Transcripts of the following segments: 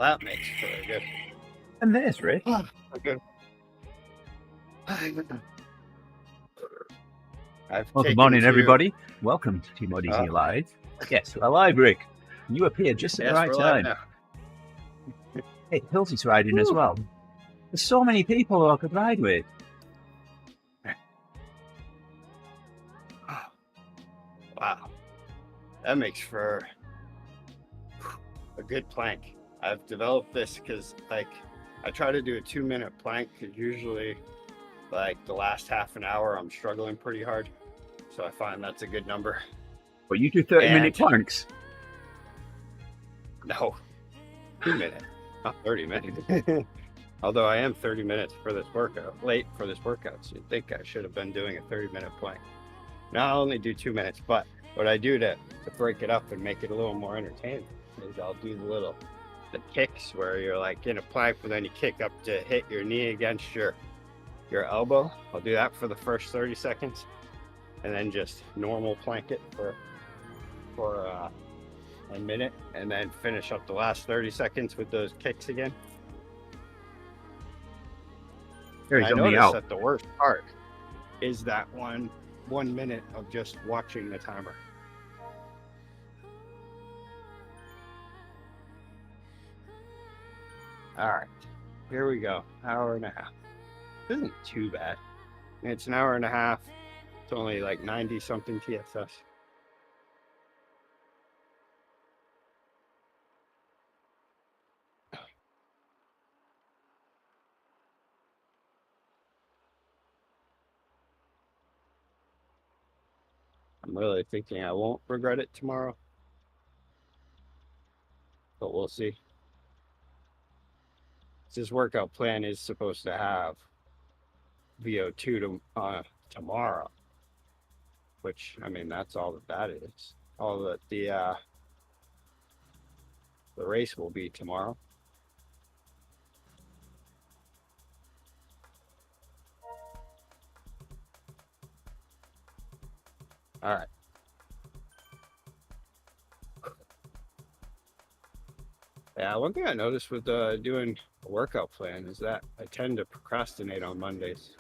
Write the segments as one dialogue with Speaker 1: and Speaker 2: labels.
Speaker 1: that makes for a good.
Speaker 2: And there's Rick.
Speaker 1: Okay.
Speaker 2: Well, good morning, everybody. Welcome to TeamODZ Live. Yes, we're live, Rick. You appeared just at the right time. Hey, Hilty's riding as well. There's so many people who I could ride with.
Speaker 1: Wow. That makes for a good plank. I've developed this because, like, I try to do a 2-minute plank because usually, like, the last half an hour I'm struggling pretty hard. So I find that's a good number.
Speaker 2: But you do 30-minute planks?
Speaker 1: No, 2 minutes, not 30 minutes. Although I am 30 minutes for this workout, late for this workout. So you'd think I should have been doing a 30-minute plank. Now I only do 2 minutes, but what I do to break it up and make it a little more entertaining is I'll do the kicks where you're like in a plank, but then you kick up to hit your knee against your elbow. I'll do that for the first 30 seconds and then just normal plank it for a minute and then finish up the last 30 seconds with those kicks again. I noticed that the worst part is that one minute of just watching the timer. All right, here we go. Hour and a half. This isn't too bad. It's an hour and a half. It's only like 90 something TSS. I'm really thinking I won't regret it tomorrow, but we'll see. This workout plan is supposed to have VO2 tomorrow, which, I mean, that's all that is. All that the race will be tomorrow. All right. Yeah, one thing I noticed with doing a workout plan is that I tend to procrastinate on Mondays.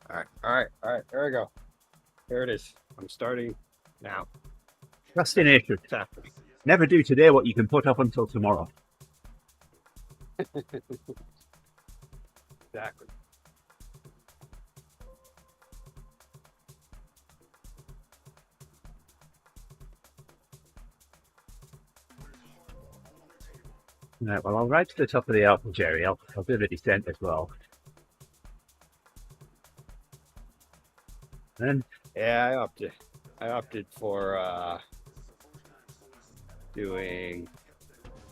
Speaker 1: All right, there we go. There it is. I'm starting now.
Speaker 2: Procrastination.
Speaker 1: Exactly.
Speaker 2: Never do today what you can put off until tomorrow.
Speaker 1: Exactly.
Speaker 2: Right, well, I'll ride to the top of the Alpha, Jerry. I'll do the descent as well. And
Speaker 1: yeah, I opted for doing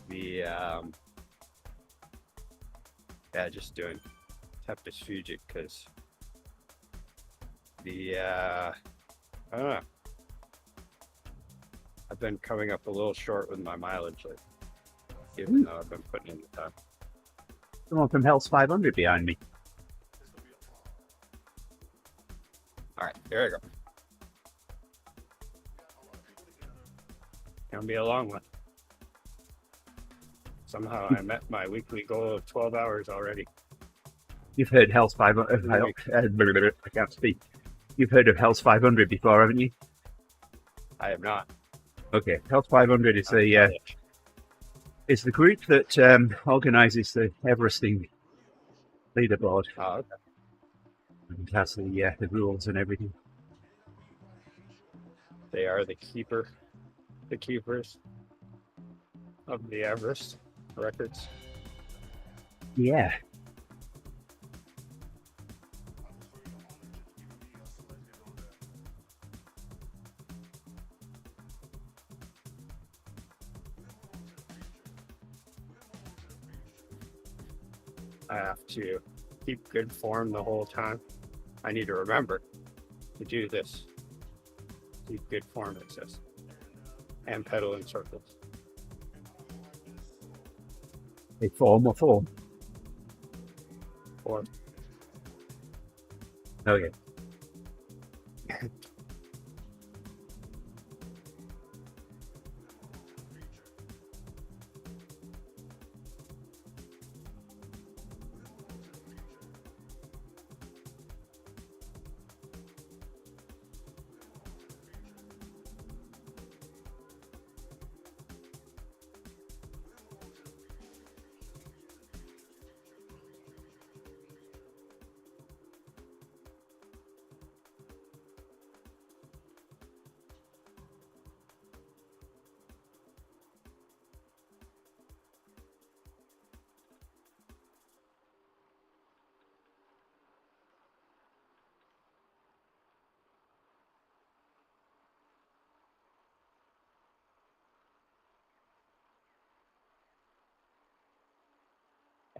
Speaker 1: the just doing Tempest Fugic because I don't know. I've been coming up a little short with my mileage lately, even though I've been putting in the time.
Speaker 2: Someone from Hell's 500 behind me.
Speaker 1: All right, there we go. Gonna be a long one. Somehow I met my weekly goal of 12 hours already.
Speaker 2: You've heard Hell's 500. I can't speak. You've heard of Hell's 500 before, haven't you?
Speaker 1: I have not.
Speaker 2: Okay, Hell's 500 is it's the group that organises the Everesting leaderboard.
Speaker 1: Oh, okay.
Speaker 2: And has the rules and everything.
Speaker 1: They are the keepers of the Everest records.
Speaker 2: Yeah.
Speaker 1: I have to keep good form the whole time. I need to remember to do this. Keep good form, it says. And pedal in circles.
Speaker 2: A form or form?
Speaker 1: Form.
Speaker 2: Okay.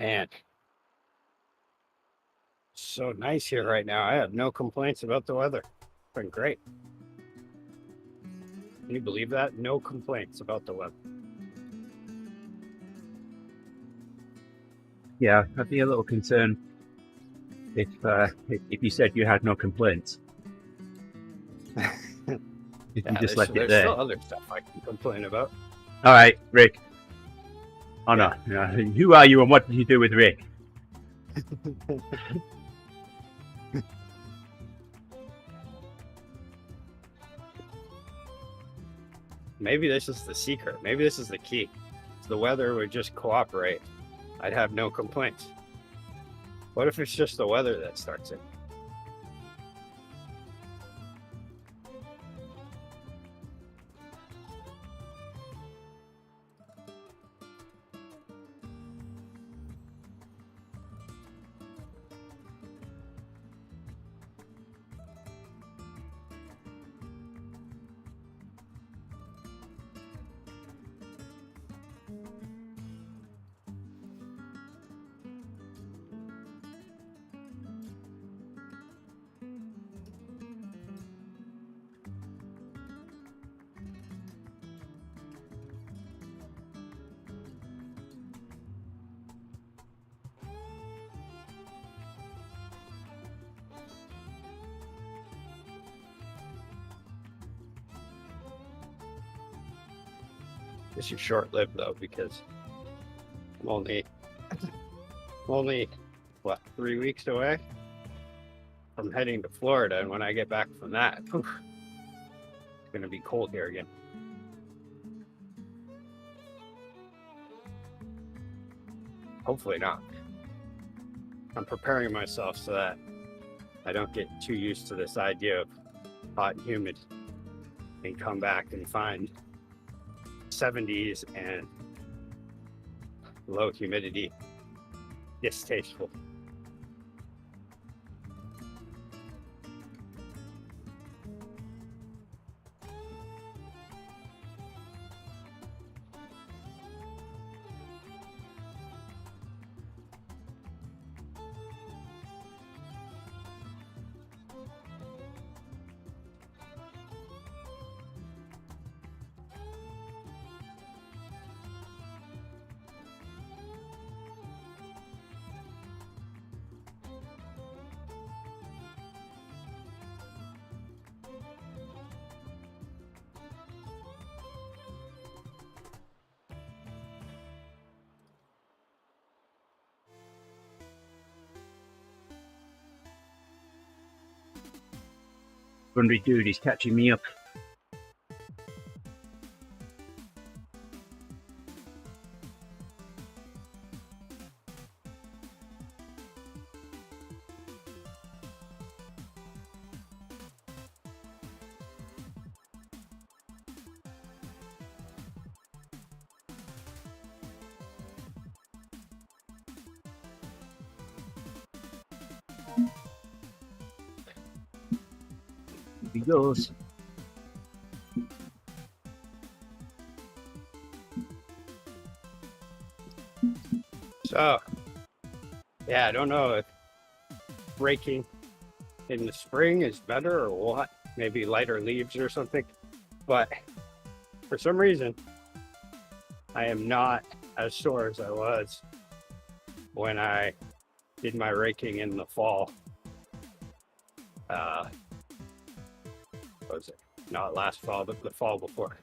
Speaker 1: And so nice here right now. I have no complaints about the weather. It's been great. Can you believe that? No complaints about the weather.
Speaker 2: Yeah, I'd be a little concerned if you said you had no complaints. If you just left it there.
Speaker 1: There's still other stuff I can complain about.
Speaker 2: All right, Rick. Oh no, who are you and what did you do with Rick?
Speaker 1: Maybe this is the secret. Maybe this is the key. If the weather would just cooperate, I'd have no complaints. What if it's just the weather that starts it? This is short-lived though, because I'm only what, 3 weeks away from heading to Florida, and when I get back from that, it's going to be cold here again. Hopefully not. I'm preparing myself so that I don't get too used to this idea of hot and humid and come back and find 70s and low humidity distasteful.
Speaker 2: Hungry dude, he's catching me up. He goes.
Speaker 1: So, yeah, I don't know if raking in the spring is better or what. Maybe lighter leaves or something. But for some reason, I am not as sore as I was when I did my raking in the fall. What was it? Not last fall, but the fall before.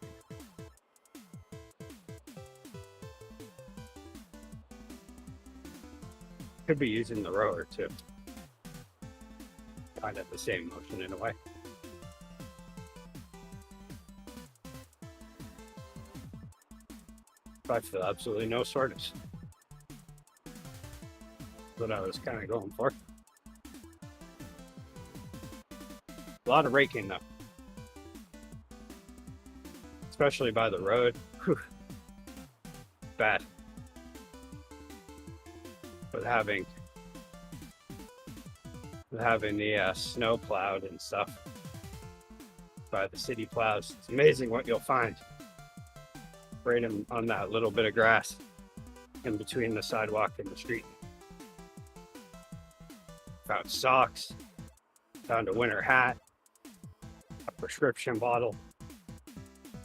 Speaker 1: Could be using the rower too. Kind of the same motion in a way. I feel absolutely no soreness. That's what I was kind of going for. A lot of raking though. Especially by the road. Whew. Bad. With having the snow plowed and stuff by the city plows, it's amazing what you'll find right on that little bit of grass. in between the sidewalk and the street. Found socks, found a winter hat, a prescription bottle,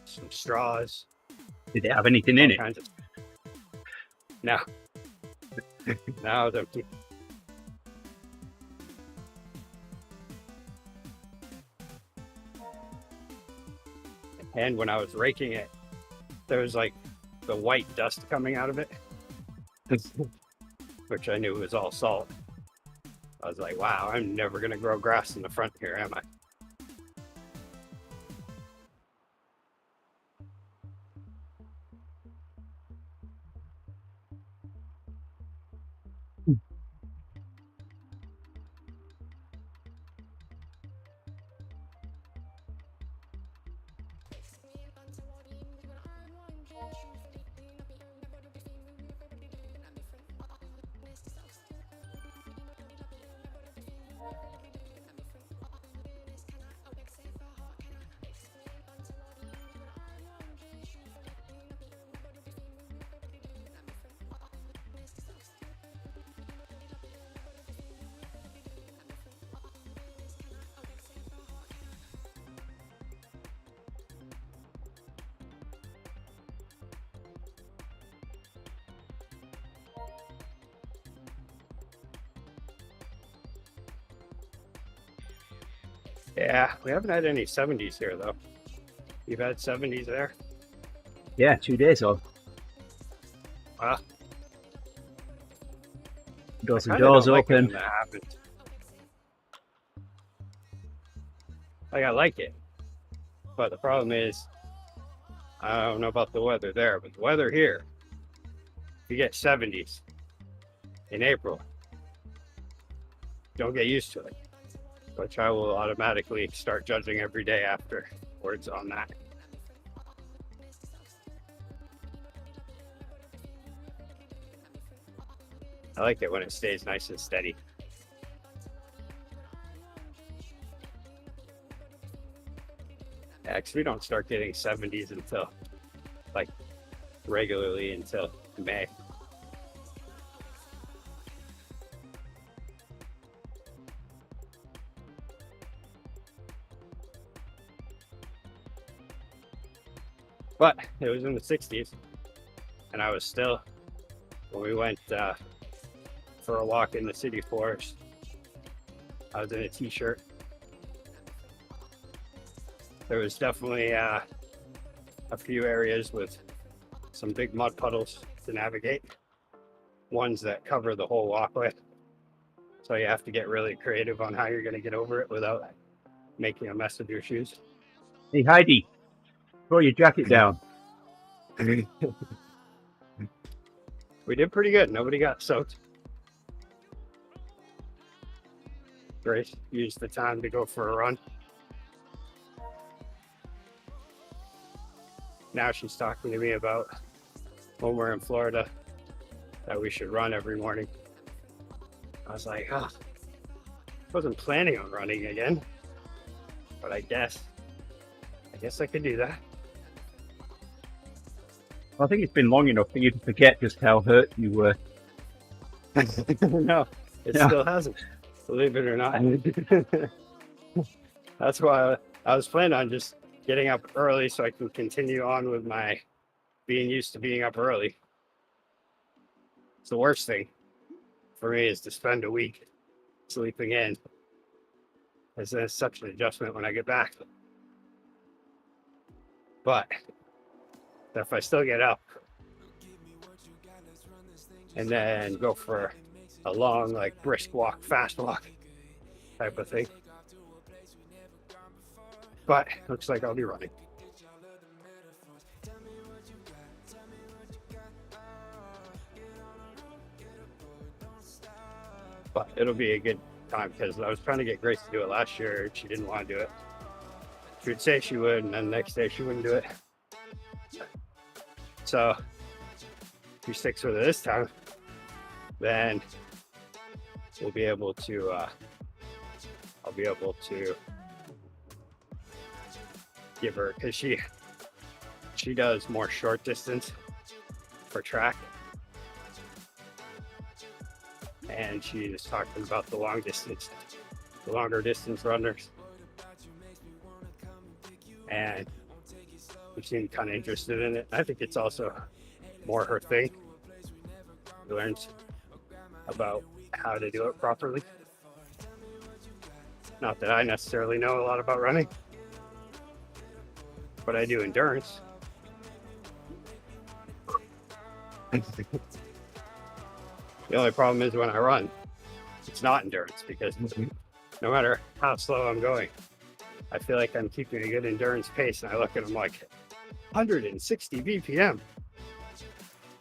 Speaker 1: some straws.
Speaker 2: Did it have anything in it?
Speaker 1: No. Now it's empty. And when I was raking it, there was like the white dust coming out of it, which I knew was all salt. I was like, wow, I'm never going to grow grass in the front here, am I? Yeah, we haven't had any 70s here though. You've had 70s there?
Speaker 2: Yeah, 2 days off.
Speaker 1: Wow.
Speaker 2: Doors and doors open.
Speaker 1: That happened. Like, I like it, but the problem is, I don't know about the weather there, but the weather here, you get 70s in April. Don't get used to it, which I will automatically start judging every day afterwards on that. I like it when it stays nice and steady. Yeah, because we don't start getting 70s until, like, regularly until May. But it was in the 60s, and I was still, when we went for a walk in the city forest, I was in a t-shirt. There was definitely a few areas with some big mud puddles to navigate, ones that cover the whole walkway. So you have to get really creative on how you're going to get over it without making a mess of your shoes.
Speaker 2: Hey, Heidi, throw your jacket down.
Speaker 1: We did pretty good. Nobody got soaked. Grace used the time to go for a run. Now she's talking to me about when we're in Florida that we should run every morning. I was like, oh, wasn't planning on running again, but I guess I could do that.
Speaker 2: I think it's been long enough for you to forget just how hurt you were.
Speaker 1: No, it still hasn't, believe it or not. That's why I was planning on just getting up early so I can continue on with my being used to being up early. It's the worst thing for me is to spend a week sleeping in. It's such an adjustment when I get back. But if I still get up and then go for a long, like, brisk walk, fast walk type of thing. But looks like I'll be running. But it'll be a good time because I was trying to get Grace to do it last year. She didn't want to do it. She would say she would, and then the next day she wouldn't do it. So if she sticks with it this time, then we'll be able to, I'll be able to give her, because she does more short distance for track. and she was talking about the longer distance runners, and she seemed kind of interested in it. I think it's also more her thing. She learns about how to do it properly. Not that I necessarily know a lot about running, but I do endurance. The only problem is when I run, it's not endurance, because no matter how slow I'm going, I feel like I'm keeping a good endurance pace, and I look at them like 160 BPM.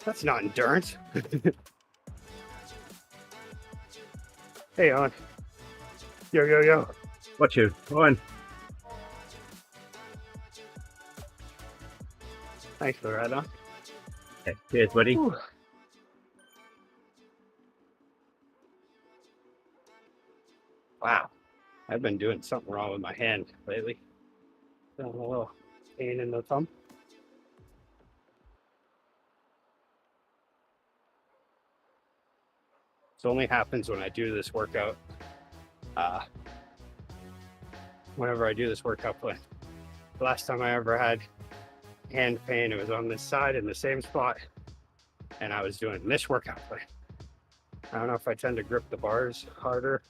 Speaker 1: That's not endurance. Hey, on. Yo, yo, yo.
Speaker 2: Watch you. Go on.
Speaker 1: Thanks for the ride on.
Speaker 2: Okay, cheers, buddy.
Speaker 1: Whew. Wow. I've been doing something wrong with my hand lately. Been a little pain in the thumb. This only happens when I do this workout. Whenever I do this workout plan. The last time I ever had hand pain, it was on this side in the same spot, and I was doing this workout plan. I don't know if I tend to grip the bars harder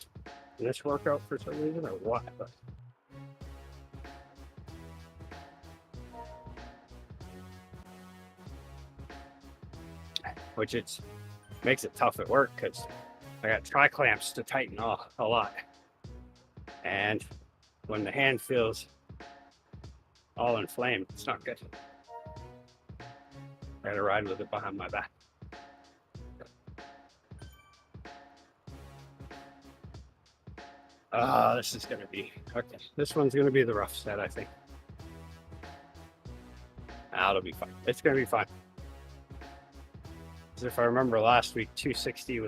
Speaker 1: in this workout for some reason or what, but which makes it tough at work because I got tri-clamps to tighten off a lot, and when the hand feels all inflamed, it's not good. I gotta ride with it behind my back. This is gonna be okay. This one's gonna be the rough set, I think. It'll be fine. It's gonna be fine. Because if I remember last week, 260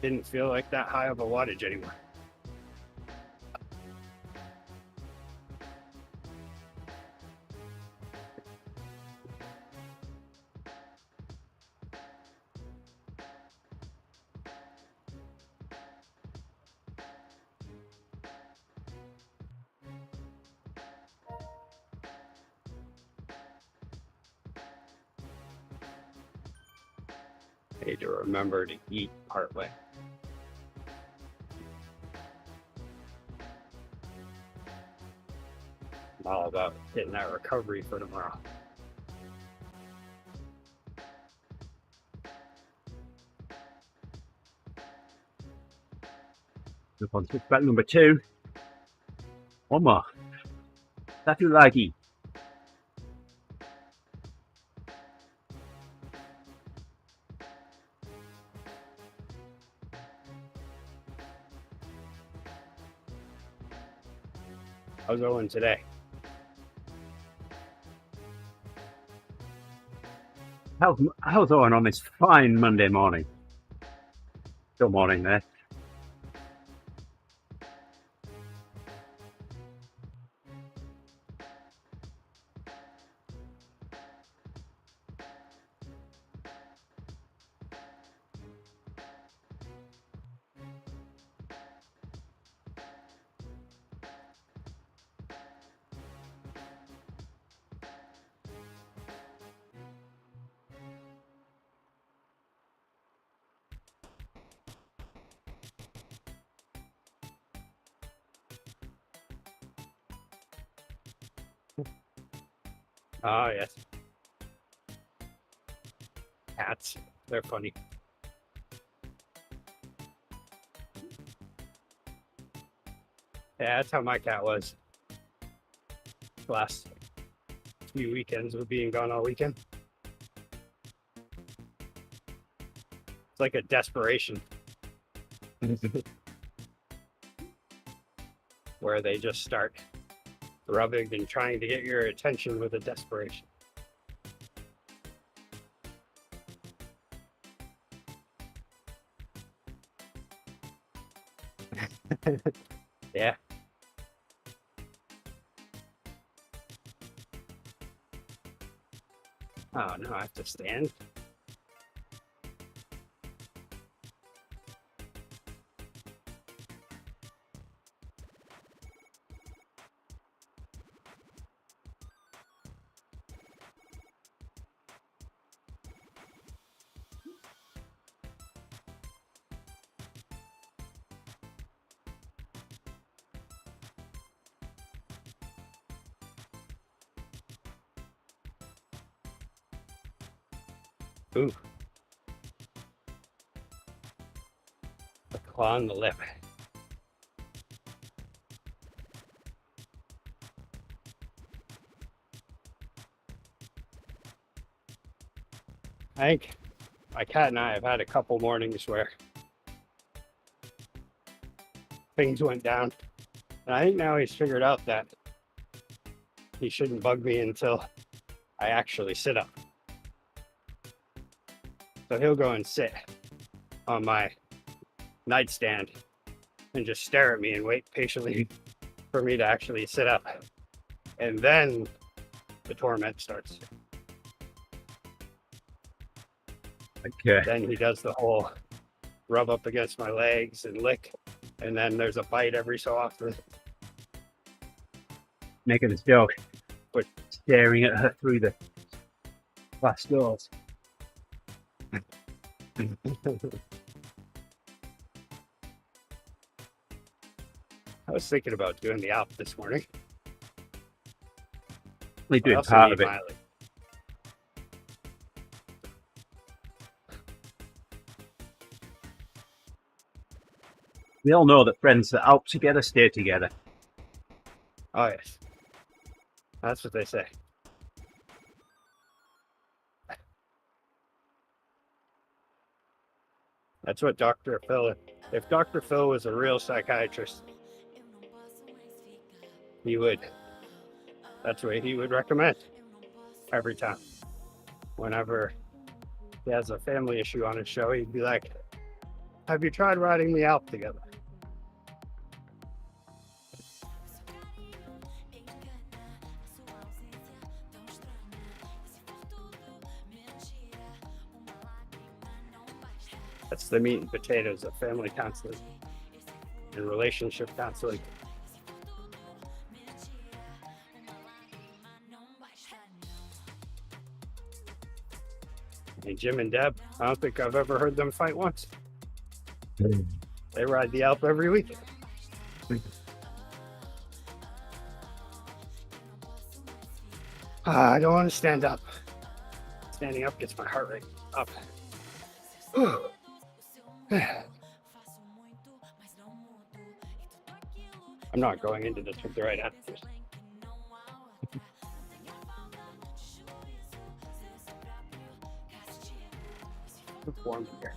Speaker 1: didn't feel like that high of a wattage anymore. I need to remember to eat partway. I'm all about getting that recovery for tomorrow.
Speaker 2: Look on switchback number 2. One more. Satu lagi.
Speaker 1: How's Owen today?
Speaker 2: How's Owen on this fine Monday morning? Still morning there.
Speaker 1: Ah, yes. Cats. They're funny. Yeah, that's how my cat was last few weekends with being gone all weekend. It's like a desperation. Where they just start rubbing and trying to get your attention with a desperation. Yeah. Oh no, I have to stand. Ooh. The claw on the lip. I think my cat and I have had a couple mornings where things went down. And I think now he's figured out that he shouldn't bug me until I actually sit up. So he'll go and sit on my nightstand and just stare at me and wait patiently for me to actually sit up. And then the torment starts.
Speaker 2: Okay.
Speaker 1: Then he does the whole rub up against my legs and lick, and then there's a bite every so often.
Speaker 2: Making this joke, but staring at her through the glass doors.
Speaker 1: I was thinking about doing the Alp this morning.
Speaker 2: Only doing part of it.
Speaker 1: Miley.
Speaker 2: We all know that friends that out together stay together.
Speaker 1: Oh yes, that's what they say. That's what Dr. Phil, if Dr. Phil was a real psychiatrist, he would, that's what he would recommend every time. Whenever he has a family issue on his show, he'd be like, have you tried riding the Alp together? That's the meat and potatoes of family counseling and relationship counseling. And Jim and Deb, I don't think I've ever heard them fight once. They ride the Alp every week. I don't want to stand up. Standing up gets my heart rate up. I'm not going into this with the right attitude. It's warm here.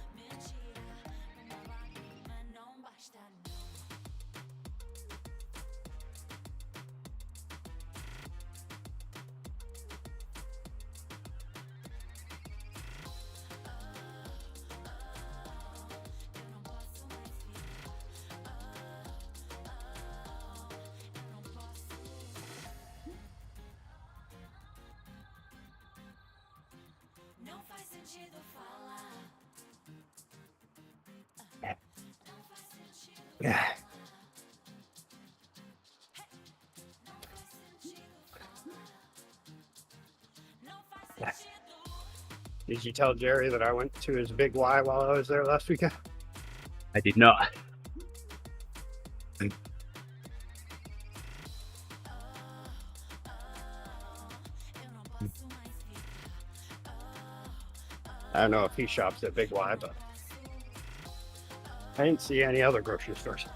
Speaker 1: Yeah. Did you tell Jerry that I went to his big Y while I was there last weekend?
Speaker 2: I did not.
Speaker 1: I don't know if he shops at Big Y, but I didn't see any other grocery stores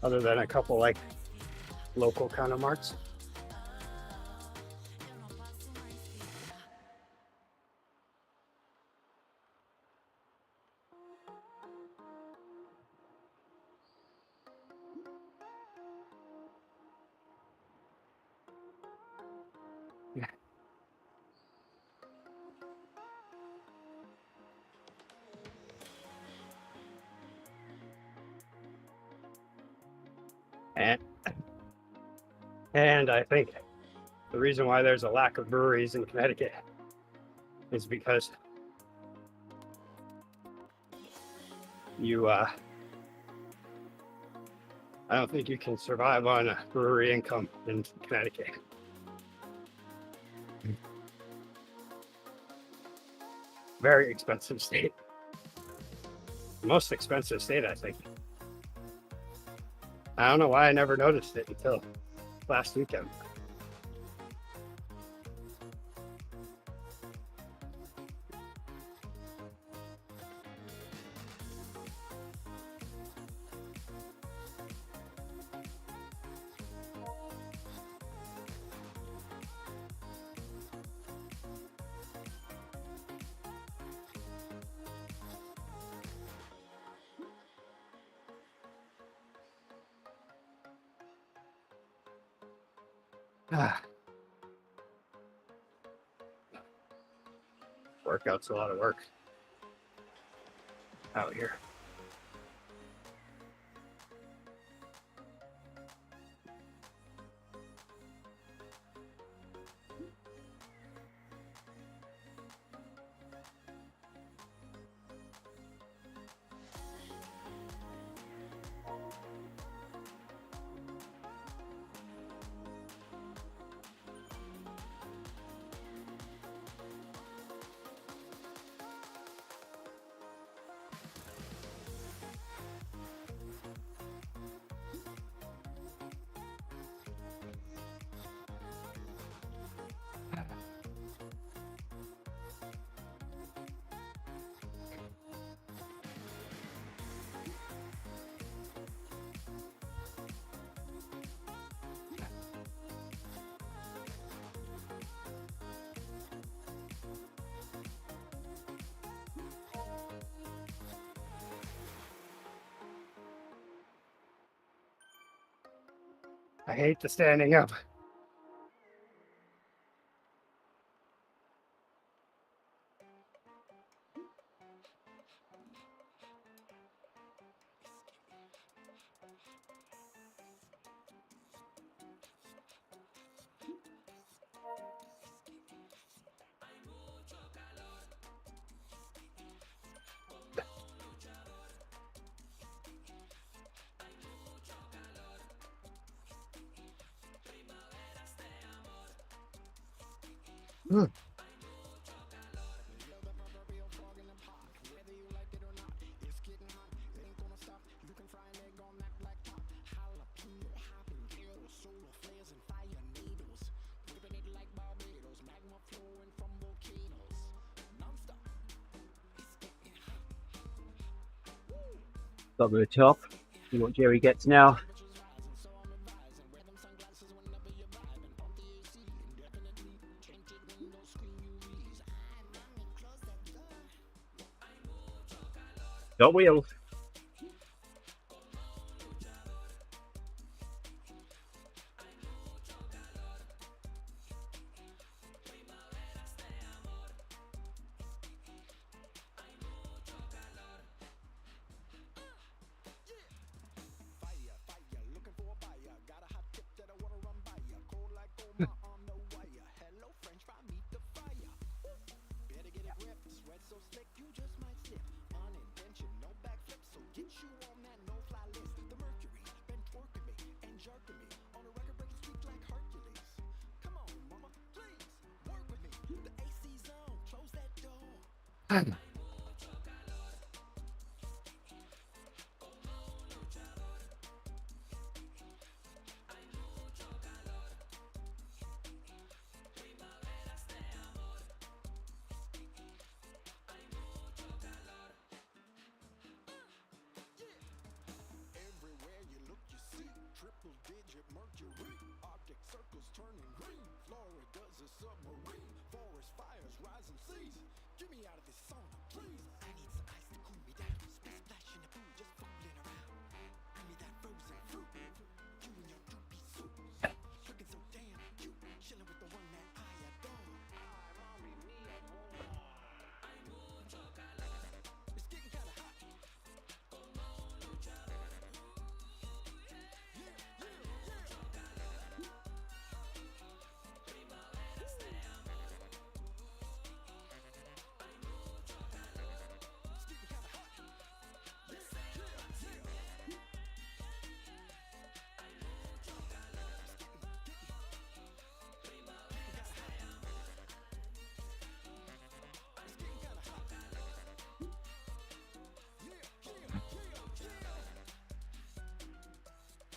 Speaker 1: other than a couple like local kind of marts. And I think the reason why there's a lack of breweries in Connecticut is because I don't think you can survive on a brewery income in Connecticut. Very expensive state. Most expensive state, I think. I don't know why I never noticed it until last weekend. Workout's a lot of work out here. I hate the standing up.
Speaker 2: Top of the top. See what Jerry gets now. Got wheels.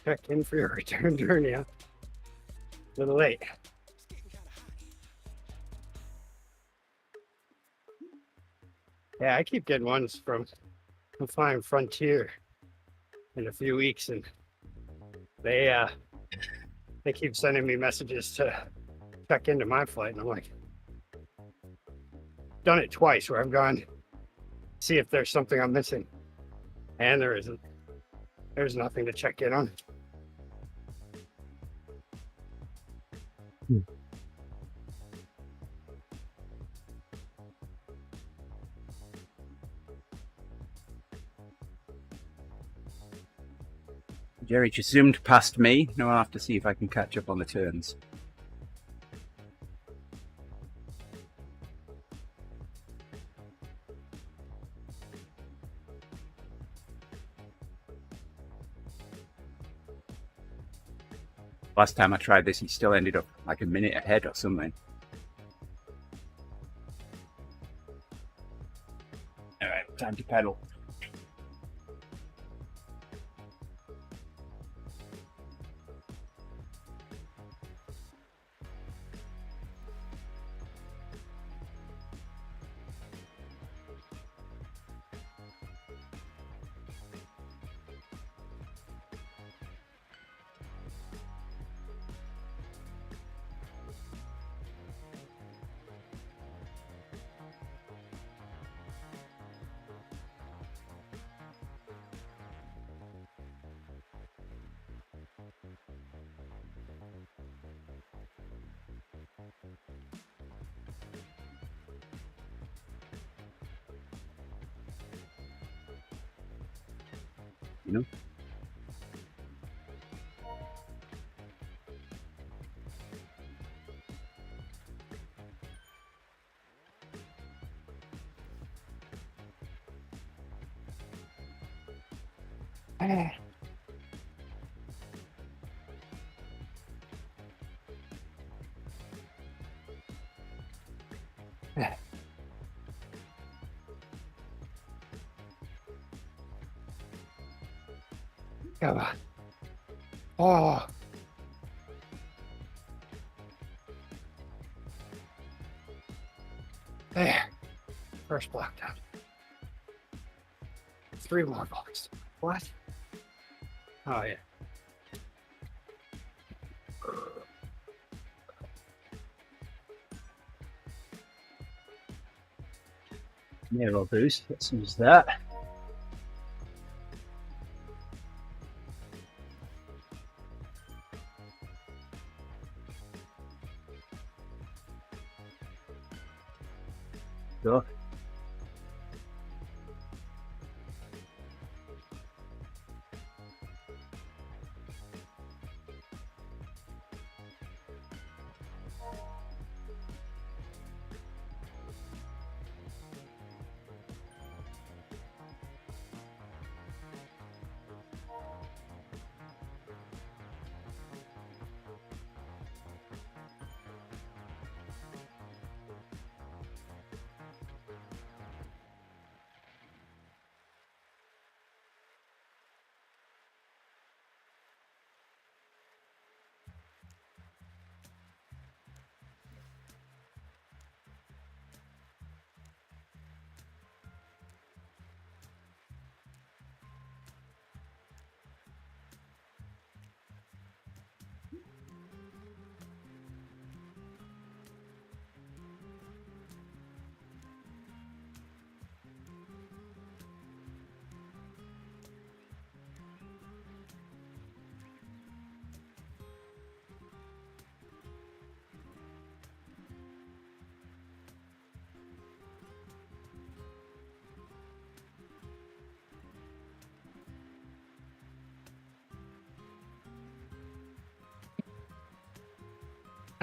Speaker 1: Check in for your return journey. A little late. Yeah, I keep getting ones from Flying Frontier in a few weeks, and they keep sending me messages to check into my flight, and I'm like, done it twice where I've gone see if there's something I'm missing, and there isn't. There's nothing to check in on.
Speaker 2: Jerry just zoomed past me. Now I'll have to see if I can catch up on the turns. Last time I tried this, he still ended up like a minute ahead or something. All right, time to pedal. You know?
Speaker 1: Come on. Oh. There. First block down. 3 more blocks. What? Oh, yeah.
Speaker 2: Narrow boost. Let's use that. Go.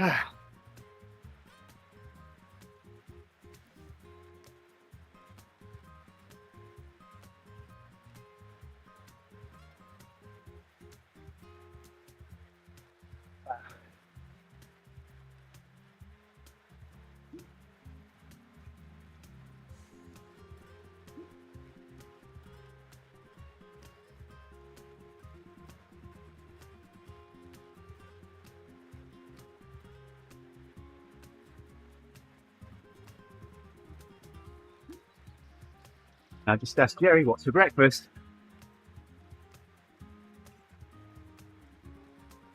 Speaker 1: Ah.
Speaker 2: I just asked Jerry what's for breakfast.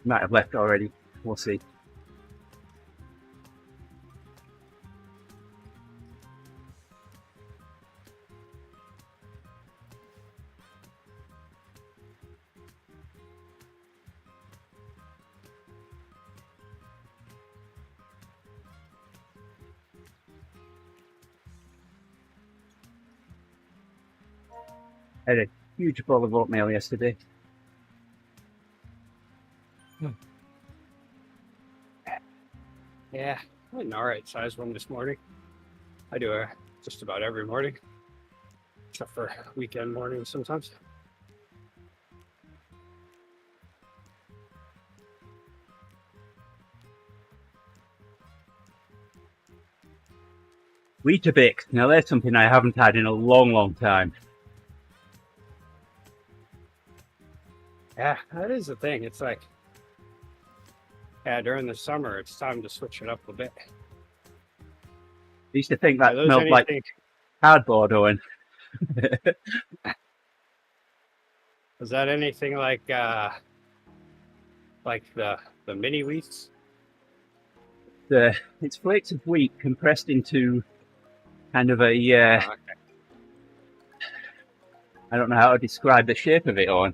Speaker 2: Might have left already. We'll see. I had a huge bowl of oatmeal yesterday.
Speaker 1: Yeah, I had an alright size one this morning. I do it just about every morning, except for weekend mornings sometimes.
Speaker 2: Weetabix. Now there's something I haven't had in a long time.
Speaker 1: Yeah, that is the thing. It's like, yeah, during the summer, it's time to switch it up a bit.
Speaker 2: I used to think that smelled like cardboard, Owen.
Speaker 1: Was that anything like the mini wheats?
Speaker 2: It's flakes of wheat compressed into kind of a
Speaker 1: Okay.
Speaker 2: I don't know how to describe the shape of it, Owen.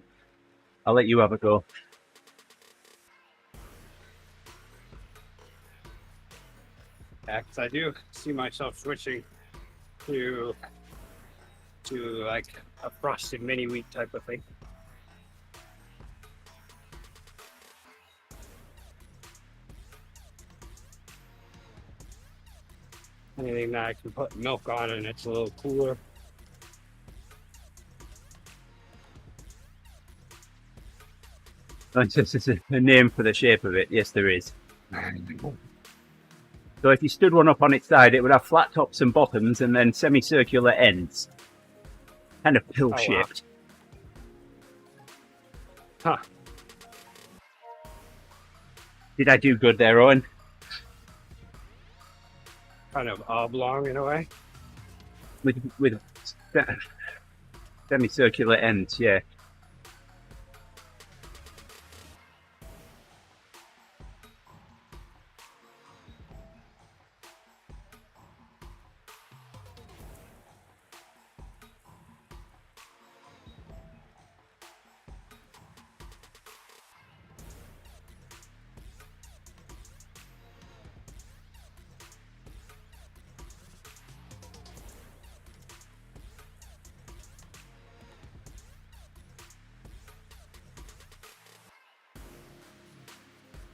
Speaker 2: I'll let you have a go.
Speaker 1: Yeah, because I do see myself switching to like a frosted mini wheat type of thing. Anything that I can put milk on and it's a little cooler.
Speaker 2: Oh, it's a name for the shape of it. Yes, there is. So if you stood one up on its side, it would have flat tops and bottoms and then semicircular ends. Kind of pill-shaped.
Speaker 1: Wow. Huh.
Speaker 2: Did I do good there, Owen?
Speaker 1: Kind of oblong in a way.
Speaker 2: With semicircular ends, yeah.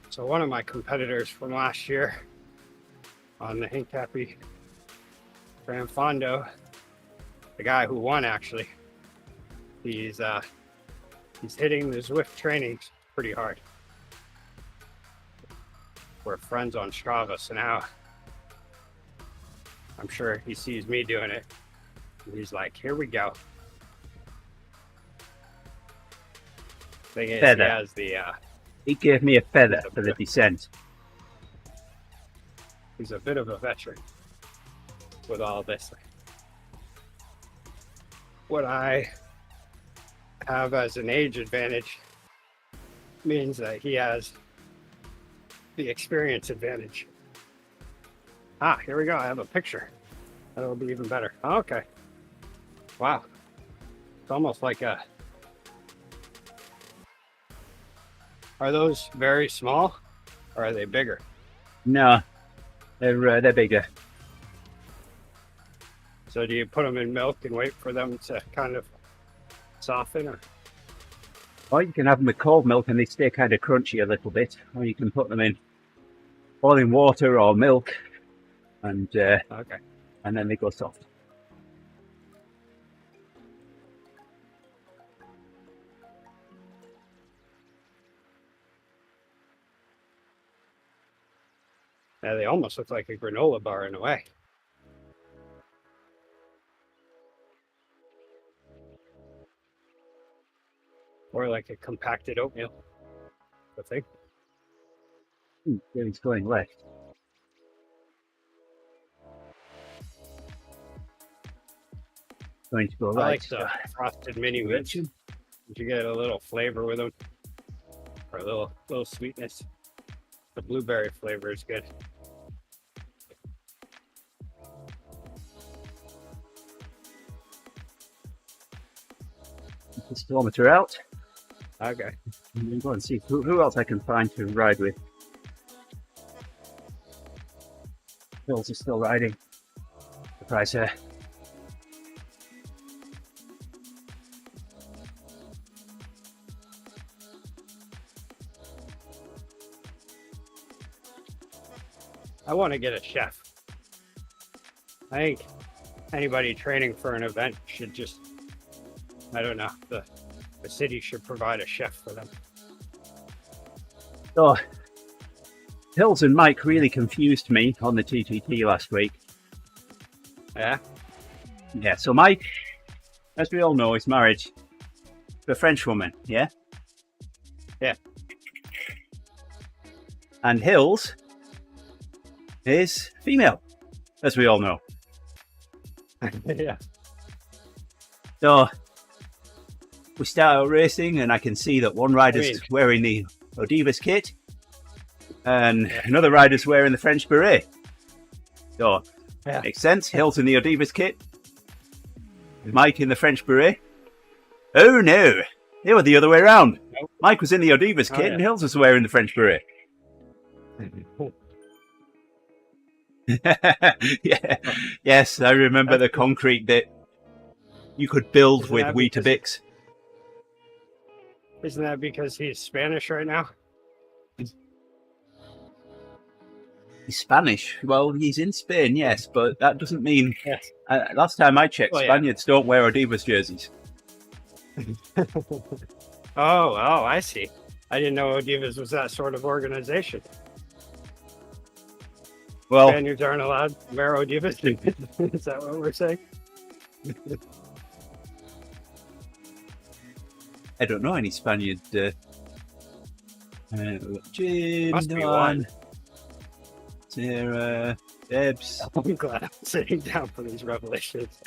Speaker 1: So one of my competitors from last year on the Hincapie Gran Fondo, the guy who won actually, he's hitting the Zwift trainings pretty hard. We're friends on Strava, so now I'm sure he sees me doing it. And he's like, here we go. Thing is, he has the
Speaker 2: he gave me a feather for the descent.
Speaker 1: He's a bit of a veteran with all this. What I have as an age advantage means that he has the experience advantage. Ah, here we go. I have a picture. That'll be even better. Okay. Wow. It's almost like a... Are those very small or are they bigger?
Speaker 2: No, they're bigger.
Speaker 1: So do you put them in milk and wait for them to kind of soften?
Speaker 2: Or you can have them with cold milk and they stay kind of crunchy a little bit. Or you can put them in boiling water or milk and
Speaker 1: okay.
Speaker 2: And then they go soft.
Speaker 1: Yeah, they almost look like a granola bar in a way. Or like a compacted oatmeal, I think.
Speaker 2: There he's going left. Going to go right.
Speaker 1: I like the frosted mini wheats. You get a little flavor with them, or a little sweetness. The blueberry flavor is good.
Speaker 2: The speedometer out.
Speaker 1: Okay.
Speaker 2: And go and see who else I can find to ride with. Hills is still riding. Surprise her.
Speaker 1: I want to get a chef. I think anybody training for an event should just, I don't know, the city should provide a chef for them.
Speaker 2: Oh, Hills and Mike really confused me on the TTT last week.
Speaker 1: Yeah?
Speaker 2: Yeah, so Mike, as we all know, is married to a French woman, yeah?
Speaker 1: Yeah.
Speaker 2: And Hills is female, as we all know.
Speaker 1: Yeah.
Speaker 2: So we start out racing, and I can see that one rider's wearing the Odivas kit, and another rider's wearing the French beret. So makes sense. Hills in the Odivas kit, Mike in the French beret. Oh no, they were the other way around.
Speaker 1: Nope.
Speaker 2: Mike was in the Odivas kit, and Hills was wearing the French beret. Yeah. Yes, I remember the concrete bit. You could build with Weetabix.
Speaker 1: Isn't that because he's Spanish right now?
Speaker 2: He's Spanish. Well, he's in Spain, yes, but that doesn't mean...
Speaker 1: Yes.
Speaker 2: Last time I checked, Spaniards don't wear Odivas jerseys.
Speaker 1: Oh, I see. I didn't know Odivas was that sort of organization.
Speaker 2: Well,
Speaker 1: Spaniards aren't allowed to wear Odivas? Is that what we're saying?
Speaker 2: I don't know any Spaniard.
Speaker 1: Must be one.
Speaker 2: Sarah, Debs.
Speaker 1: I'm glad I'm sitting down for these revelations.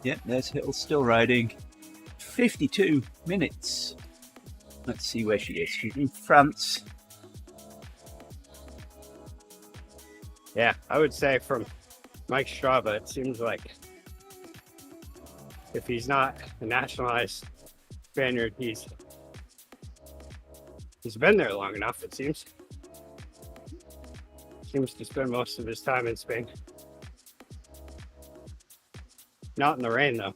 Speaker 2: Yeah, there's Hills still riding. 52 minutes. Let's see where she is. She's in France.
Speaker 1: Yeah, I would say from Mike Strava, it seems like if he's not a nationalized Spaniard, he's been there long enough, it seems. Seems to spend most of his time in Spain. Not in the rain, though.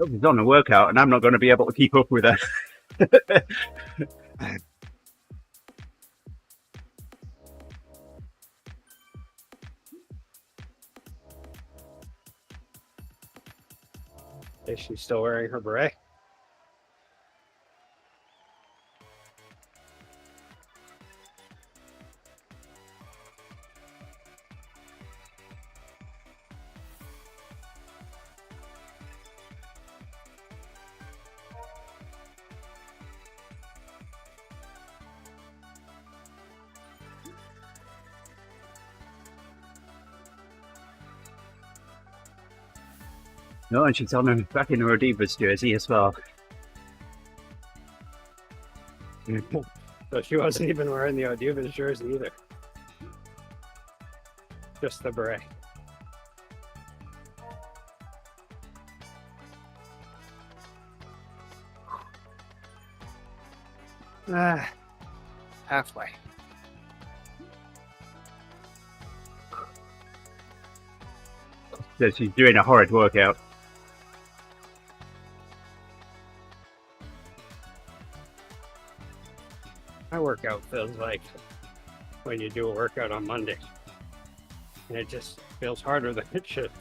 Speaker 2: He's on a workout, and I'm not going to be able to keep up with her.
Speaker 1: Is she still wearing her beret?
Speaker 2: No, and she's on her back in her Odivas jersey as well.
Speaker 1: So she wasn't even wearing the Odivas jersey either. Just the beret. Halfway.
Speaker 2: So she's doing a horrid workout.
Speaker 1: My workout feels like when you do a workout on Monday. And it just feels harder than it should.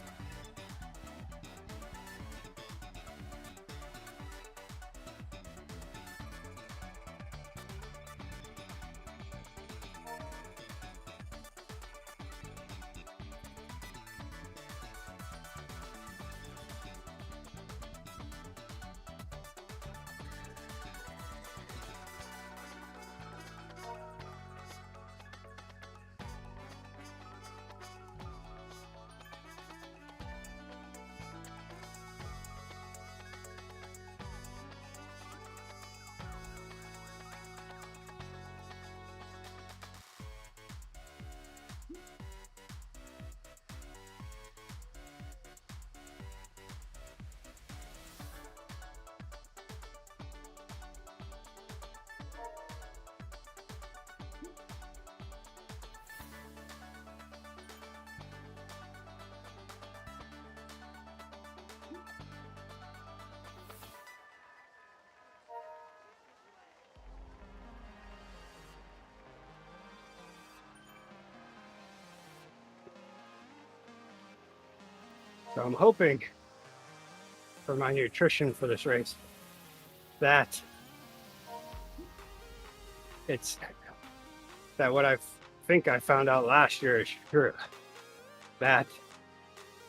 Speaker 1: So I'm hoping for my nutrition for this race that what I think I found out last year is true. That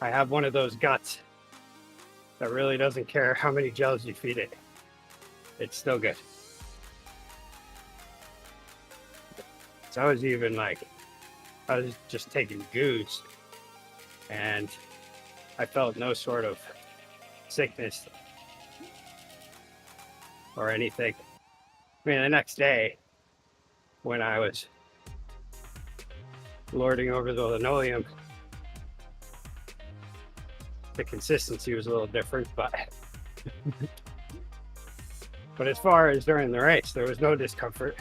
Speaker 1: I have one of those guts that really doesn't care how many gels you feed it. It's still good. So I was just taking goos and I felt no sort of sickness or anything. I mean, the next day when I was lording over the linoleum, the consistency was a little different, but as far as during the race, there was no discomfort.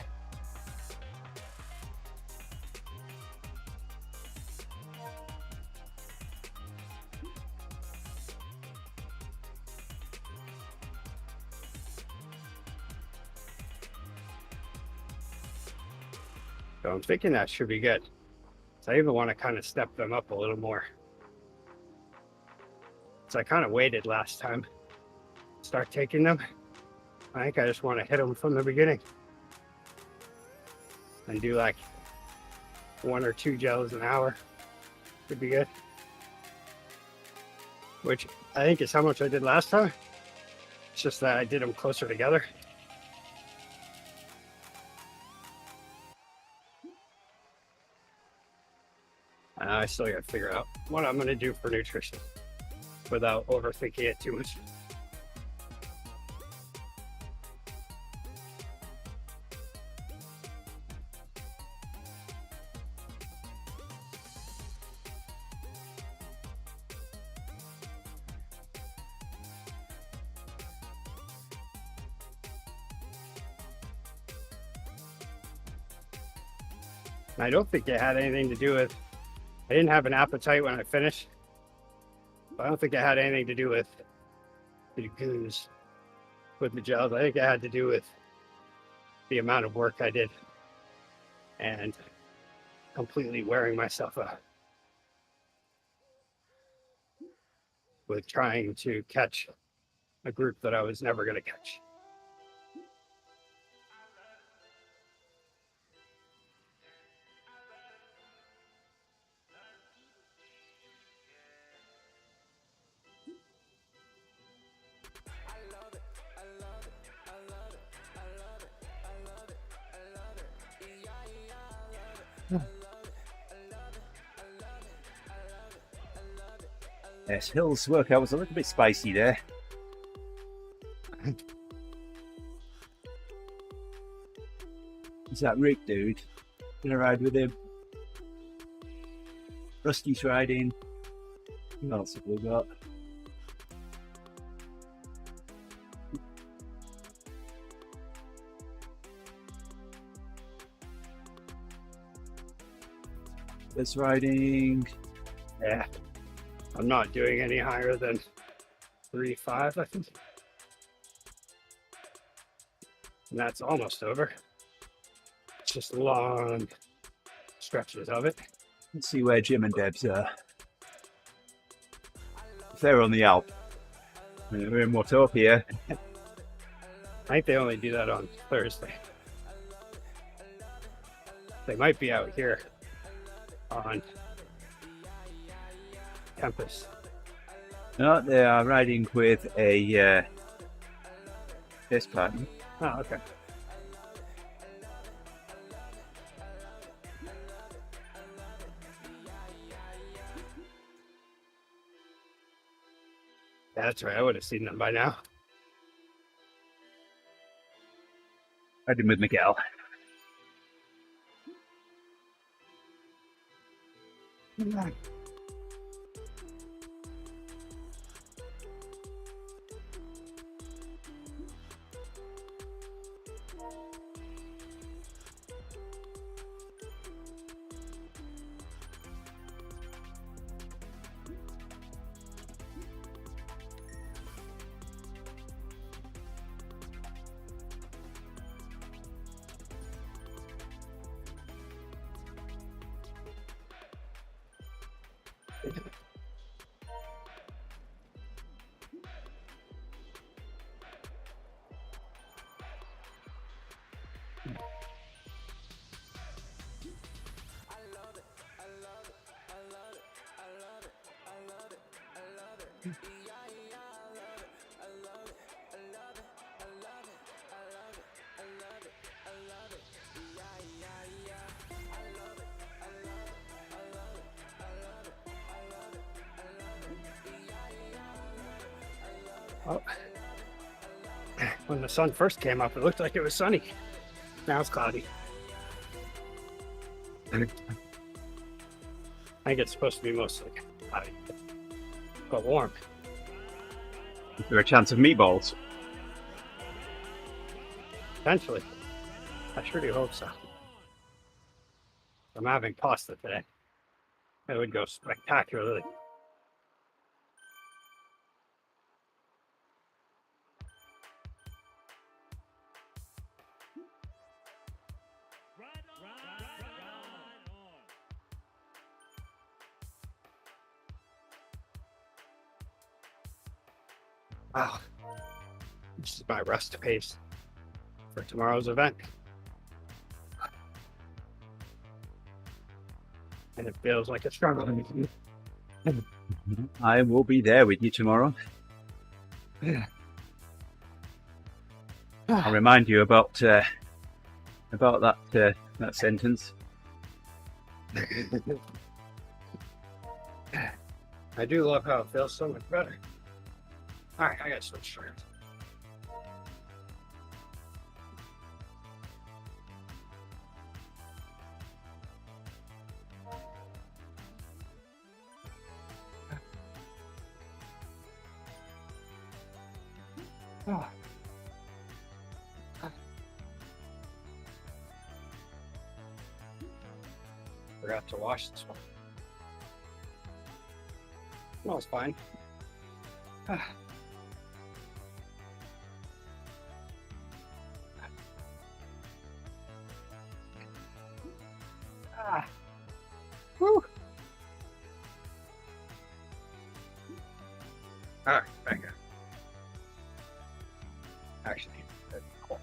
Speaker 1: So I'm thinking that should be good. So I even want to kind of step them up a little more. So I kind of waited last time to start taking them. I think I just want to hit them from the beginning and do like 1 or 2 gels an hour. Could be good. Which I think is how much I did last time. It's just that I did them closer together. I still got to figure out what I'm going to do for nutrition without overthinking it too much. I don't think it had anything to do with, I didn't have an appetite when I finished. But I don't think it had anything to do with the goos with the gels. I think it had to do with the amount of work I did and completely wearing myself out with trying to catch a group that I was never going to catch.
Speaker 2: Yes, Hill's workout was a little bit spicy there. Is that Rick dude? Gonna ride with him? Rusty's riding. Who else have we got? This riding.
Speaker 1: Yeah. I'm not doing any higher than 3.5, I think. And that's almost over. It's just long stretches of it.
Speaker 2: Let's see where Jim and Debs are. If they're on the Alp. We're in Watopia.
Speaker 1: I think they only do that on Thursday. They might be out here on Tempest.
Speaker 2: No, they are riding with a this partner.
Speaker 1: Oh, okay. That's right. I would have seen them by now.
Speaker 2: Riding with Miguel.
Speaker 1: Oh. When the sun first came up, it looked like it was sunny. Now it's cloudy. I think it's supposed to be mostly cloudy, but warm.
Speaker 2: Is there a chance of meatballs?
Speaker 1: Potentially. I sure do hope so. I'm having pasta today. It would go spectacularly. Wow. This is my rest pace for tomorrow's event. And it feels like a struggle.
Speaker 2: I will be there with you tomorrow. I'll remind you about that sentence.
Speaker 1: I do love how it feels so much better. All right, I gotta switch shirts. Oh. Forgot to wash this one. Well, it's fine. Woo. All right, back up. Actually, that's cool.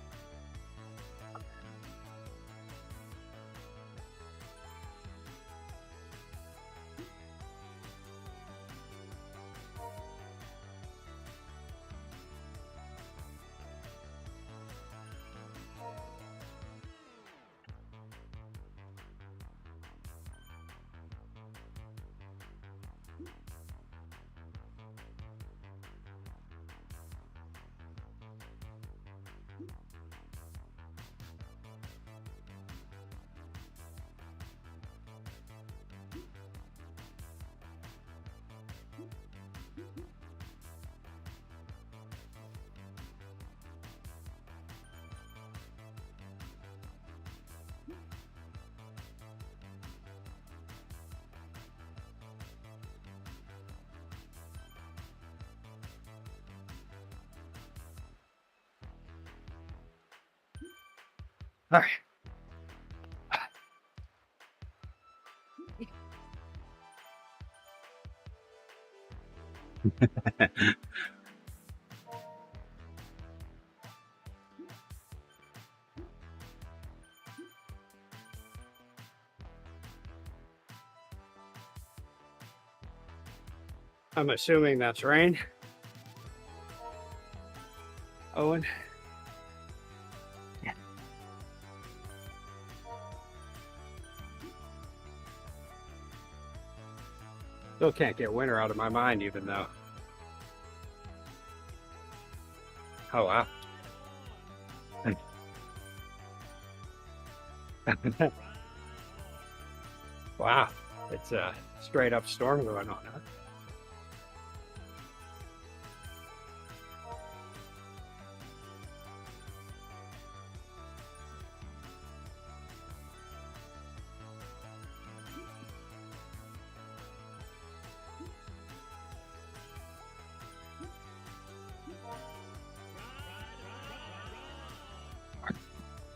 Speaker 1: All right. I'm assuming that's rain. Owen. Yeah. Still can't get winter out of my mind, even though. Oh, wow. Wow. It's a straight up storm going on, huh?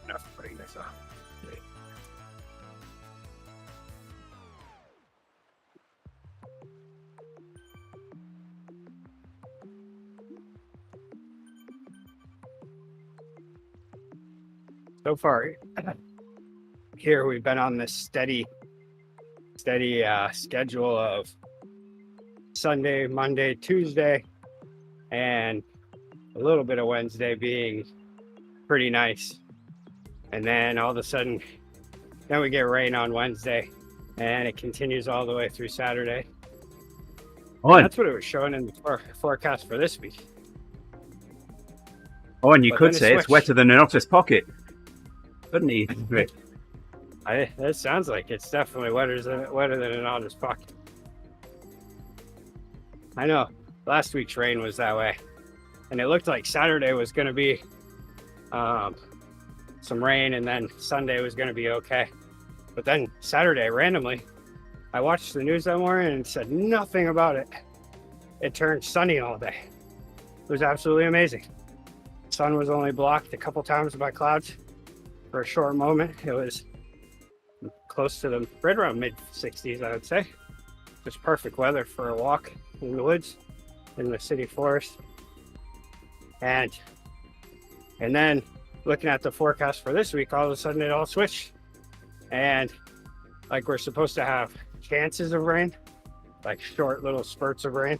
Speaker 1: Enough putting this on. So far here we've been on this steady schedule of Sunday, Monday, Tuesday, and a little bit of Wednesday being pretty nice. And then all of a sudden, then we get rain on Wednesday, and it continues all the way through Saturday.
Speaker 2: Oh,
Speaker 1: and that's what it was showing in the forecast for this week.
Speaker 2: Oh, and you could say it's wetter than an otter's pocket, couldn't you, Rick?
Speaker 1: That sounds like it's definitely wetter than an otter's pocket. I know last week's rain was that way, and it looked like Saturday was going to be some rain, and then Sunday was going to be okay. But then Saturday, randomly, I watched the news that morning and it said nothing about it. It turned sunny all day. It was absolutely amazing. The sun was only blocked a couple times by clouds for a short moment. It was close to right around mid 60s, I would say. Just perfect weather for a walk in the woods, in the city forest. And then looking at the forecast for this week, all of a sudden it all switched. And like we're supposed to have chances of rain, like short little spurts of rain,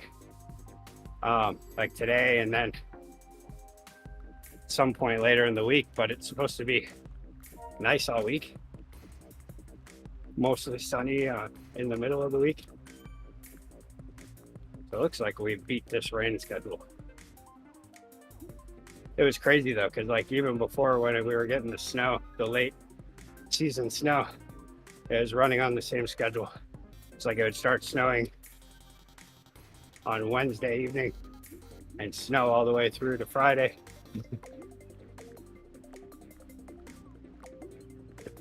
Speaker 1: like today and then some point later in the week, but it's supposed to be nice all week. Mostly sunny in the middle of the week. So it looks like we beat this rain schedule. It was crazy though, because like even before when we were getting the snow, the late season snow, it was running on the same schedule. It's like it would start snowing on Wednesday evening and snow all the way through to Friday.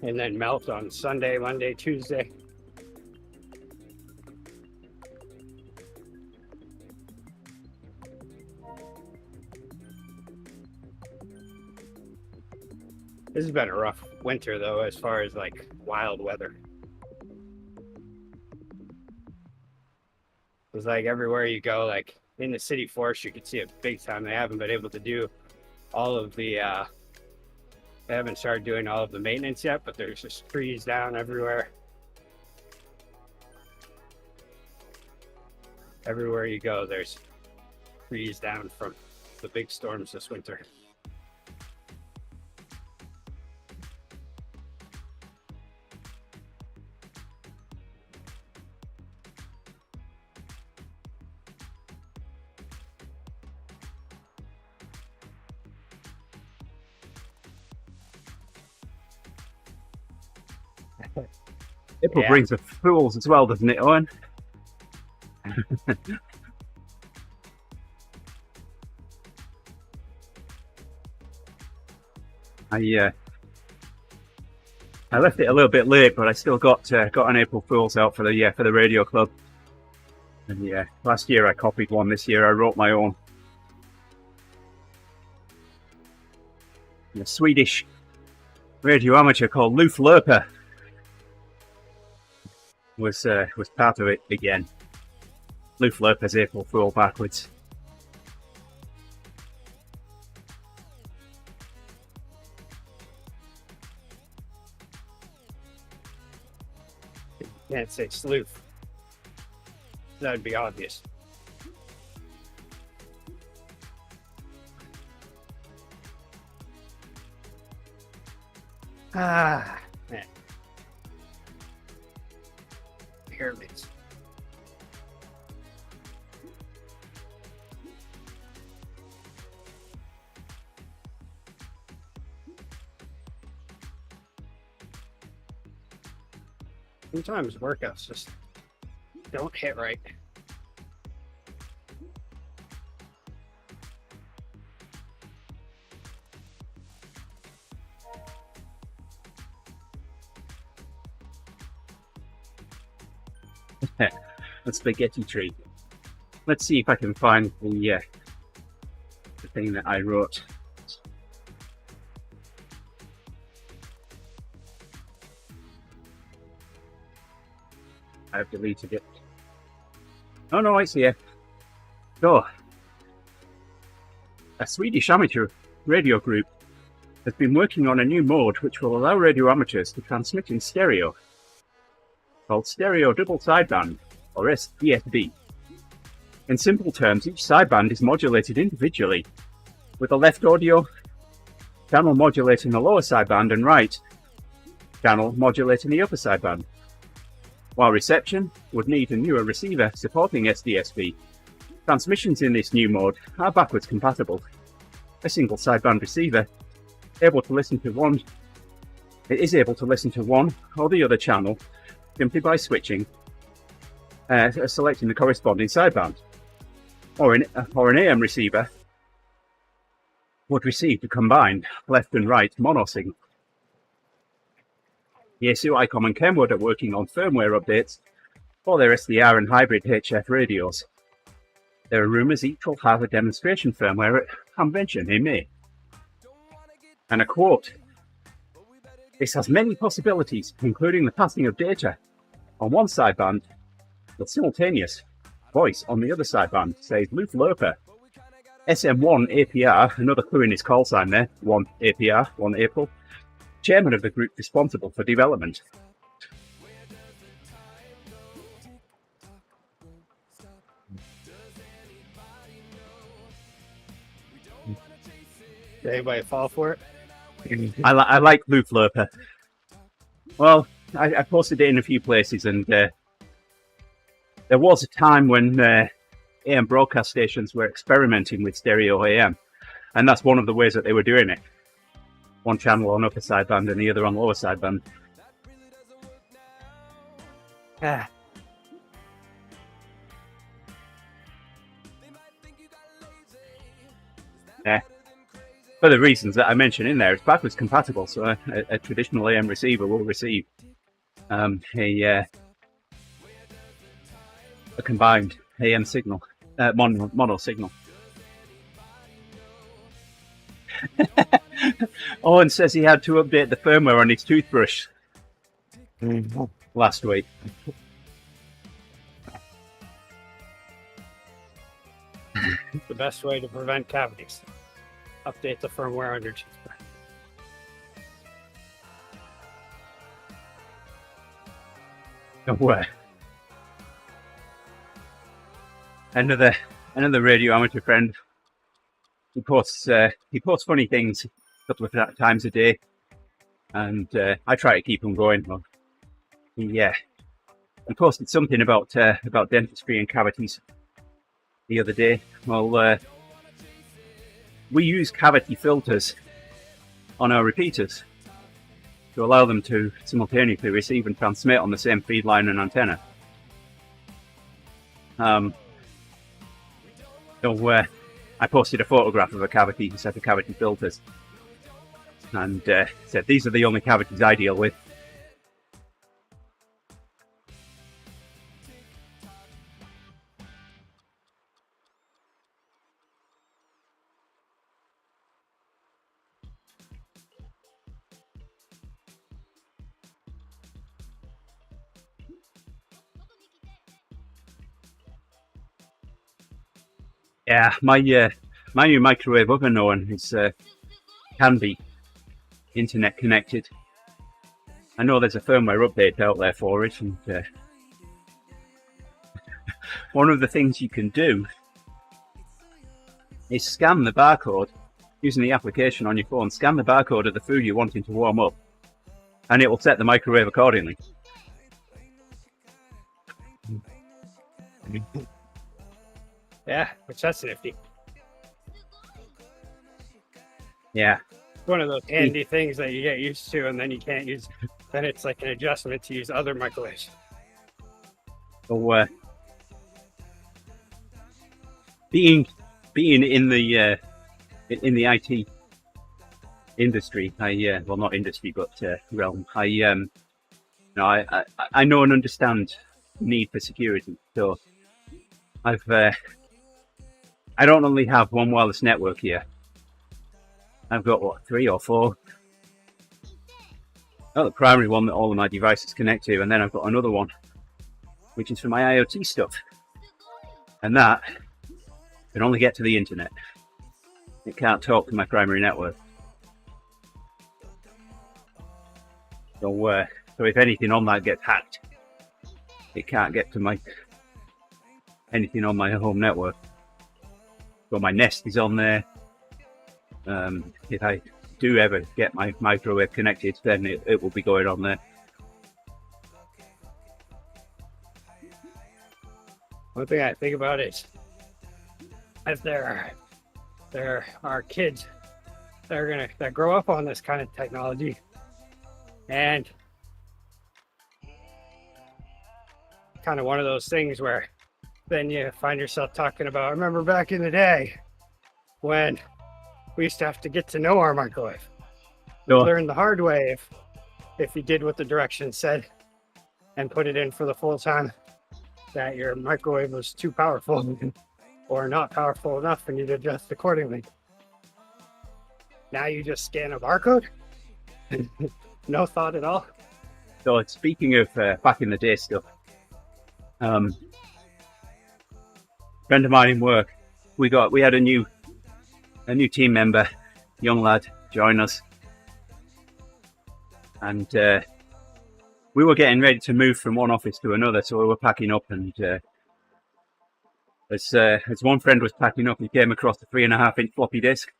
Speaker 1: And then melt on Sunday, Monday, Tuesday. This has been a rough winter though, as far as like wild weather. It's like everywhere you go, like in the city forest, you can see it big time. They haven't been able to do all of the, they haven't started doing all of the maintenance yet, but there's just trees down everywhere. Everywhere you go, there's trees down from the big storms this winter.
Speaker 2: April brings the fools as well, doesn't it, Owen? I left it a little bit late, but I still got an April Fool's out for the radio club. And last year I copied one. This year I wrote my own. And a Swedish radio amateur called Luf Lerper was part of it again. Luf Lerper's April Fool backwards.
Speaker 1: Can't say sleuth. That would be obvious. Ah, man. Pyramids. Sometimes workouts just don't hit right.
Speaker 2: The spaghetti tree. Let's see if I can find the thing that I wrote. I've deleted it. Oh no, I see it. So, a Swedish amateur radio group has been working on a new mode which will allow radio amateurs to transmit in stereo, called Stereo Double Sideband, or DSB. In simple terms, each sideband is modulated individually, with the left audio channel modulating the lower sideband and right channel modulating the upper sideband. While reception would need a newer receiver supporting SDSB, transmissions in this new mode are backwards compatible. A single sideband receiver is able to listen to one or the other channel simply by switching, selecting the corresponding sideband. Or an AM receiver would receive the combined left and right mono signal. Yaesu, ICOM and Kenwood are working on firmware updates for their SDR and hybrid HF radios. There are rumours each will have a demonstration firmware at convention in May. And a quote, "This has many possibilities, including the passing of data on one sideband with simultaneous voice on the other sideband," says Luke Loper, SM1 APR, another clue in his call sign there, 1 APR, 1 April, chairman of the group responsible for development.
Speaker 1: Did anybody fall for it?
Speaker 2: I like Luke Loper. Well, I posted it in a few places, and there was a time when AM broadcast stations were experimenting with stereo AM, and that's one of the ways that they were doing it. One channel on upper sideband and the other on lower sideband.
Speaker 1: Ah.
Speaker 2: Yeah. For the reasons that I mentioned in there, it's backwards compatible, so a traditional AM receiver will receive a combined AM signal, mono signal. Owen says he had to update the firmware on his toothbrush last week.
Speaker 1: The best way to prevent cavities. Update the firmware on your toothbrush.
Speaker 2: Where? Another radio amateur friend. He posts funny things a couple of times a day, and I try to keep him going. Well, he posted something about dentistry and cavities the other day. Well, we use cavity filters on our repeaters to allow them to simultaneously receive and transmit on the same feed line and antenna. So I posted a photograph of a set of cavity filters, and said these are the only cavities I deal with. Yeah, my new microwave oven, Owen, can be internet connected. I know there's a firmware update out there for it, and one of the things you can do is scan the barcode using the application on your phone. Scan the barcode of the food you're wanting to warm up, and it will set the microwave accordingly.
Speaker 1: Yeah, which that's nifty.
Speaker 2: Yeah.
Speaker 1: One of those handy things that you get used to and then you can't use. Then it's like an adjustment to use other microwaves.
Speaker 2: So, being in the IT industry, well, not industry, but realm, I know and understand the need for security. So I don't only have one wireless network here. I've got 3 or 4. Oh, the primary one that all of my devices connect to, and then I've got another one, which is for my IoT stuff. And that can only get to the internet. It can't talk to my primary network. So if anything on that gets hacked, it can't get to my anything on my home network. So my Nest is on there. If I do ever get my microwave connected, then it will be going on there.
Speaker 1: One thing I think about is if there are kids that grow up on this kind of technology, and kind of one of those things where then you find yourself talking about, I remember back in the day when we used to have to get to know our microwave.
Speaker 2: No.
Speaker 1: Learn the hard way if you did what the directions said and put it in for the full time, that your microwave was too powerful or not powerful enough and you'd adjust accordingly. Now you just scan a barcode. No thought at all.
Speaker 2: So speaking of back in the day stuff, friend of mine in work, we had a new team member, young lad, join us, and we were getting ready to move from one office to another, so we were packing up, and as one friend was packing up, he came across a 3.5-inch floppy disk.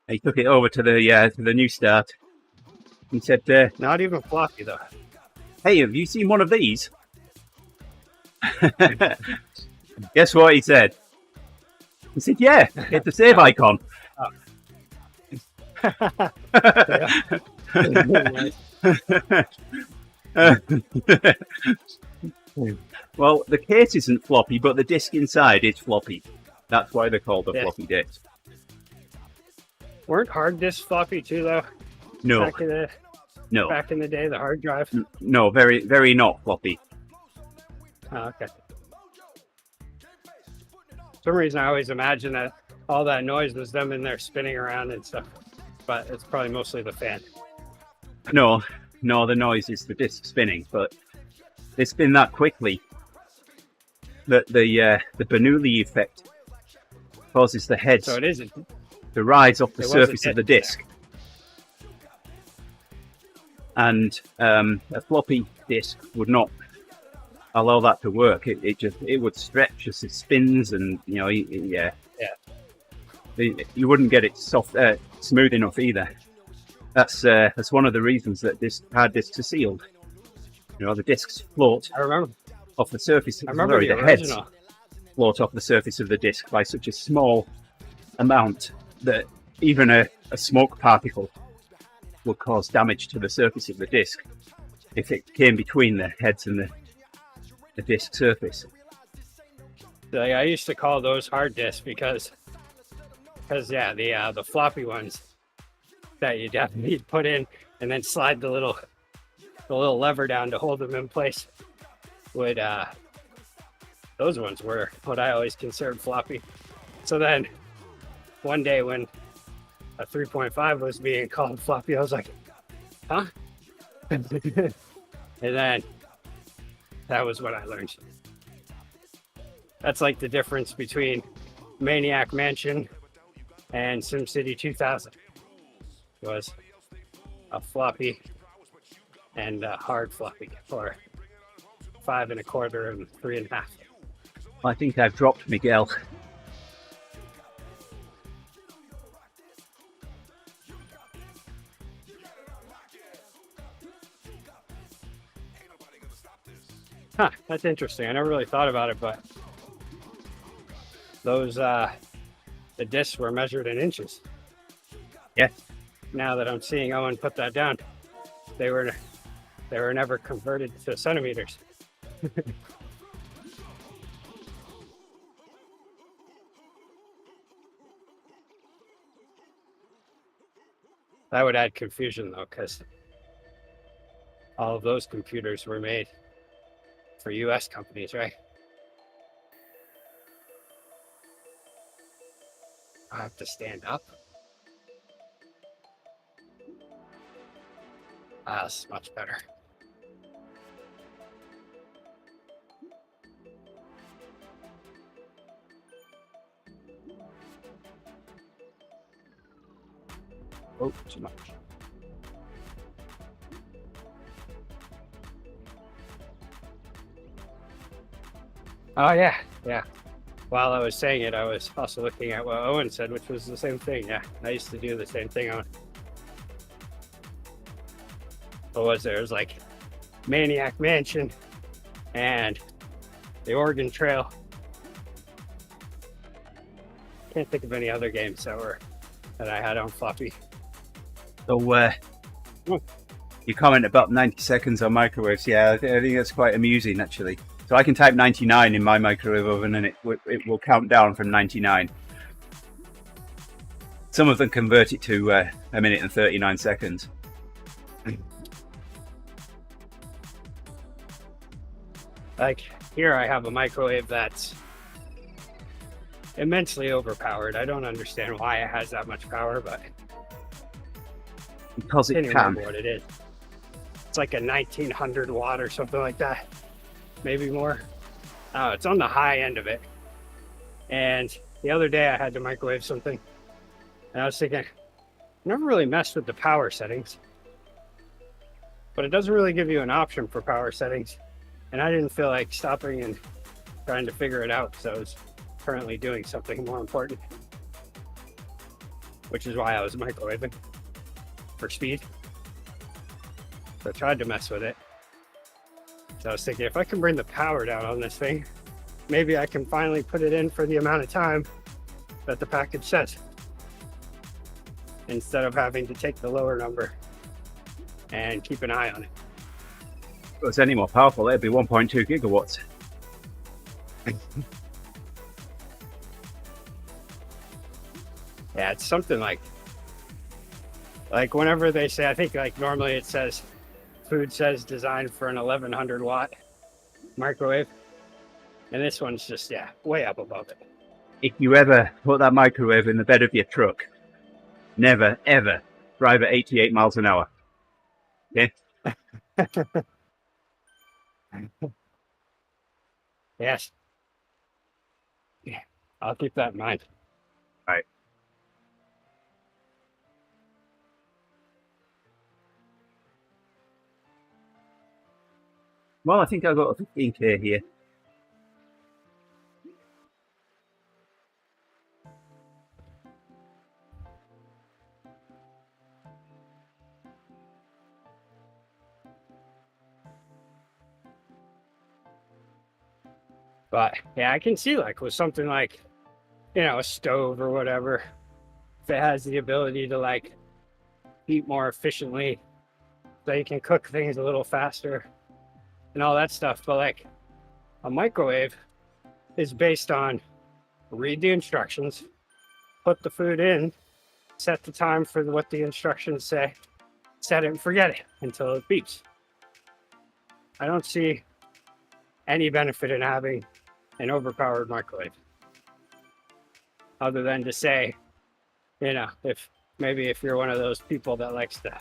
Speaker 2: He took it over to the new start. He said,
Speaker 1: not even floppy though.
Speaker 2: Hey, have you seen one of these? Guess what he said? He said, yeah, hit the save icon. Well, the case isn't floppy, but the disk inside is floppy. That's why they're called the floppy disk.
Speaker 1: Weren't hard disks floppy too, though?
Speaker 2: No.
Speaker 1: Back in the day, the hard drive?
Speaker 2: No, very, very not floppy.
Speaker 1: Oh, okay. For some reason, I always imagine that all that noise was them in there spinning around and stuff, but it's probably mostly the fan.
Speaker 2: No, the noise is the disk spinning, but they spin that quickly that the Bernoulli effect causes the heads
Speaker 1: So it isn't.
Speaker 2: to rise off the surface of the disk. And a floppy disk would not allow that to work. It would stretch as it spins, and you wouldn't get it smooth enough either. That's one of the reasons that hard disks are sealed. The disks float.
Speaker 1: I remember
Speaker 2: off the surface.
Speaker 1: I remember the
Speaker 2: heads
Speaker 1: original.
Speaker 2: Float off the surface of the disk by such a small amount that even a smoke particle will cause damage to the surface of the disk if it came between the heads and the disk surface.
Speaker 1: I used to call those hard disks because the floppy ones that you definitely put in and then slide the little lever down to hold them in place those ones were what I always considered floppy. So then one day when a 3.5 was being called floppy, I was like, huh? And then that was what I learned. That's like the difference between Maniac Mansion and SimCity 2000. It was a floppy and a hard floppy, or 5 1/4 and 3.5.
Speaker 2: I think I've dropped Miguel.
Speaker 1: Huh, that's interesting. I never really thought about it, but those the discs were measured in inches.
Speaker 2: Yes.
Speaker 1: Now that I'm seeing Owen put that down, they were never converted to centimeters. That would add confusion though, because all of those computers were made for US companies, right? I have to stand up. That's much better. Oh, too much. Oh yeah, yeah. While I was saying it, I was also looking at what Owen said, which was the same thing. Yeah, I used to do the same thing on. What was there? It was like Maniac Mansion and the Oregon Trail. Can't think of any other games that I had on floppy.
Speaker 2: So, you comment about 90 seconds on microwaves. Yeah, I think that's quite amusing, actually. So I can type 99 in my microwave oven, and it will count down from 99. Some of them convert it to 1 minute and 39 seconds.
Speaker 1: Like here, I have a microwave that's immensely overpowered. I don't understand why it has that much power, but
Speaker 2: because it
Speaker 1: I can't
Speaker 2: can.
Speaker 1: remember what it is. It's like a 1900 watt or something like that, maybe more. Oh, it's on the high end of it. And the other day I had to microwave something, and I was thinking, I never really messed with the power settings, but it doesn't really give you an option for power settings. And I didn't feel like stopping and trying to figure it out, because I was currently doing something more important, which is why I was microwaving for speed. So I tried to mess with it. So I was thinking, if I can bring the power down on this thing, maybe I can finally put it in for the amount of time that the package says, instead of having to take the lower number and keep an eye on it.
Speaker 2: If it was any more powerful, it'd be 1.2 gigawatts.
Speaker 1: Yeah, it's something like whenever they say, I think like normally it says, food says designed for an 1100 watt microwave. And this one's just, yeah, way up above it.
Speaker 2: If you ever put that microwave in the bed of your truck, never, ever drive at 88 miles an hour. Okay?
Speaker 1: Yes. Yeah, I'll keep that in mind.
Speaker 2: All right. Well, I think I've got a 15k here.
Speaker 1: But yeah, I can see like with something like, you know, a stove or whatever, if it has the ability to like heat more efficiently, so you can cook things a little faster and all that stuff. But like a microwave is based on read the instructions, put the food in, set the time for what the instructions say, set it and forget it until it beeps. I don't see any benefit in having an overpowered microwave, other than to say, you know, if you're one of those people that likes to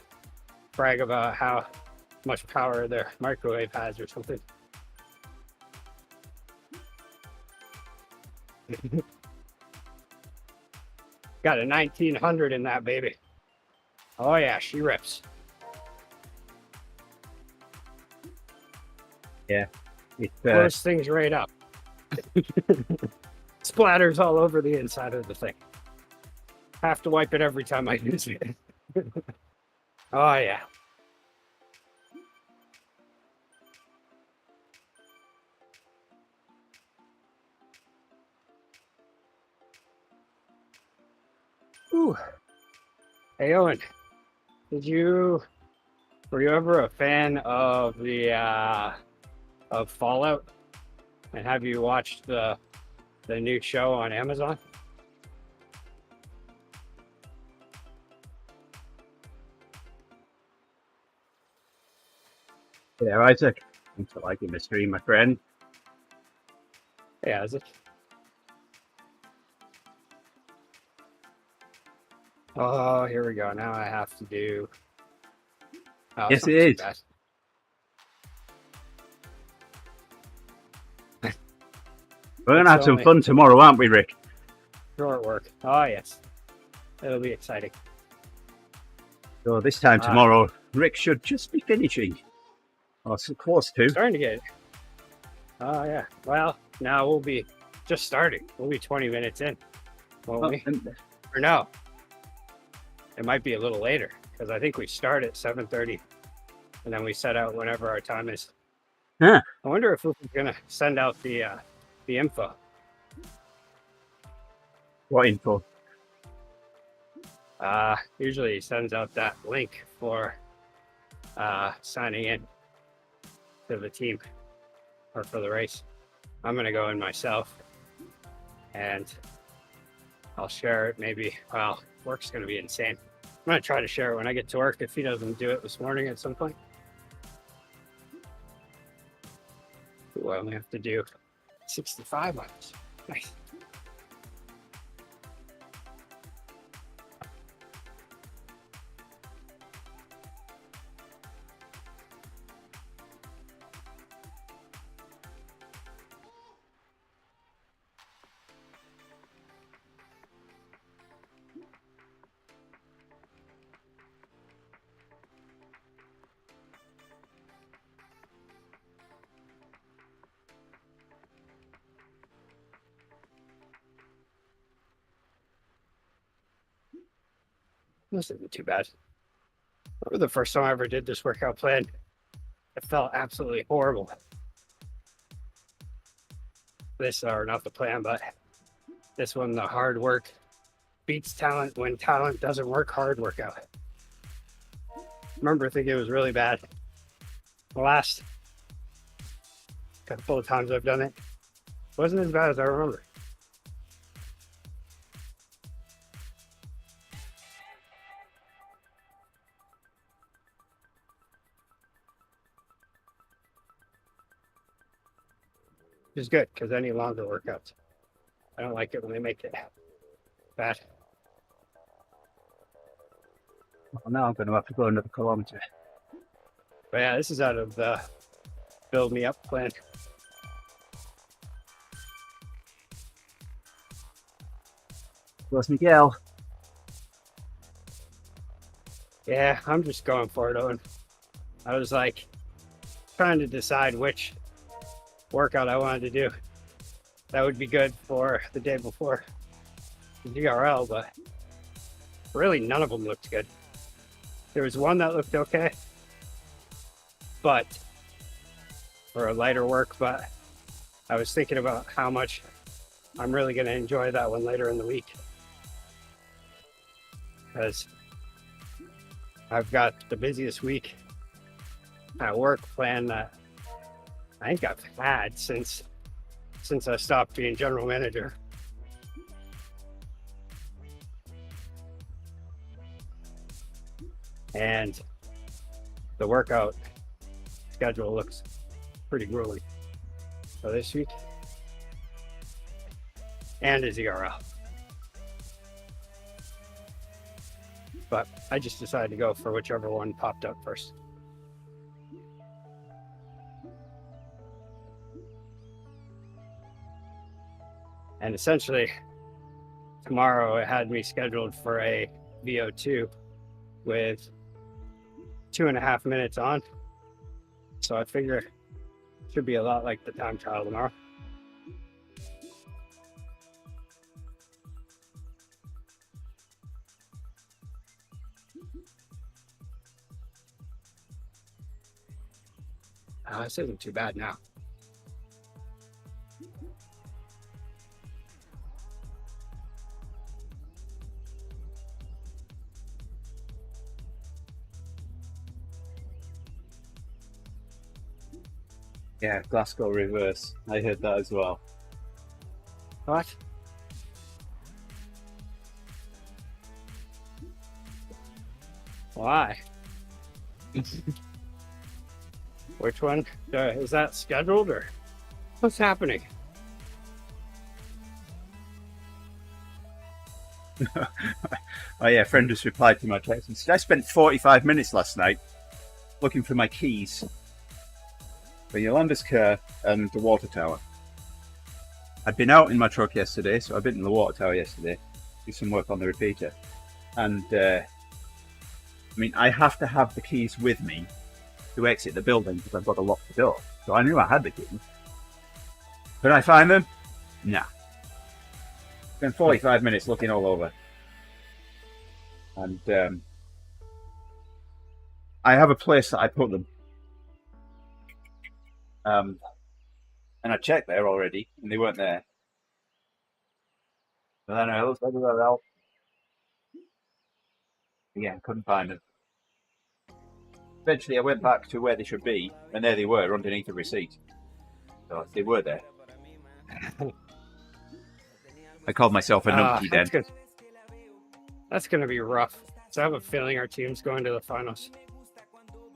Speaker 1: brag about how much power their microwave has or something. Got a 1900 in that baby. Oh yeah, she rips.
Speaker 2: Yeah. It
Speaker 1: blows things right up. Splatters all over the inside of the thing. Have to wipe it every time I use it. Oh yeah. Ooh. Hey Owen, were you ever a fan of the of Fallout? And have you watched the new show on Amazon?
Speaker 2: Yeah, Isaac. Thanks for liking the stream, my friend.
Speaker 1: Yeah, is it? Oh, here we go. Now I have to do. Oh,
Speaker 2: yes, it is. We're going to have some fun tomorrow, aren't we, Rick?
Speaker 1: Short work. Oh, yes. It'll be exciting.
Speaker 2: So this time tomorrow, Rick should just be finishing. Or close to.
Speaker 1: Starting to get Oh, yeah. Well, now we'll be just starting. We'll be 20 minutes in, won't we? Or no. It might be a little later because I think we start at 7:30 and then we set out whenever our time is.
Speaker 2: Huh.
Speaker 1: I wonder if we're going to send out the info.
Speaker 2: What info?
Speaker 1: Usually he sends out that link for signing in to the team or for the race. I'm going to go in myself and I'll share it maybe. Well, work's going to be insane. I'm going to try to share it when I get to work if he doesn't do it this morning at some point. Ooh, I only have to do 65 miles. Nice. This isn't too bad. Remember the first time I ever did this workout plan? It felt absolutely horrible. This, or not the plan, but this one, the hard work beats talent when talent doesn't work hard workout. I remember thinking it was really bad. The last couple of times I've done it, it wasn't as bad as I remember. Which is good because any longer workouts, I don't like it when they make it bad.
Speaker 2: Well, now I'm going to have to go another kilometre.
Speaker 1: But yeah, this is out of the build me up plan.
Speaker 2: Where's Miguel?
Speaker 1: Yeah, I'm just going for it, Owen. I was like trying to decide which workout I wanted to do that would be good for the day before the DRL, but really none of them looked good. There was one that looked okay, but for a lighter work, but I was thinking about how much I'm really going to enjoy that one later in the week, because I've got the busiest week at work planned that I think I've had since I stopped being general manager. And the workout schedule looks pretty grueling for this week and a ZRL. But I just decided to go for whichever one popped up first. And essentially, tomorrow it had me scheduled for a VO2 with 2.5 minutes on. So I figure it should be a lot like the time trial tomorrow. This isn't too bad now.
Speaker 2: Yeah, Glasgow reverse. I heard that as well.
Speaker 1: What? Why? Which one? Is that scheduled or what's happening?
Speaker 2: Oh yeah, a friend just replied to my text and said, I spent 45 minutes last night looking for my keys for Yolanda's car and the water tower. I'd been out in my truck yesterday, so I've been in the water tower yesterday, do some work on the repeater. And I mean, I have to have the keys with me to exit the building because I've got to lock the door. So I knew I had the keys. Can I find them? Nah. Spent 45 minutes looking all over. And I have a place that I put them. And I checked there already, and they weren't there. But then I looked everywhere else. Again, couldn't find them. Eventually, I went back to where they should be, and there they were, underneath the receipt. So they were there. I called myself a numpty then.
Speaker 1: Good. That's going to be rough. So I have a feeling our team's going to the finals.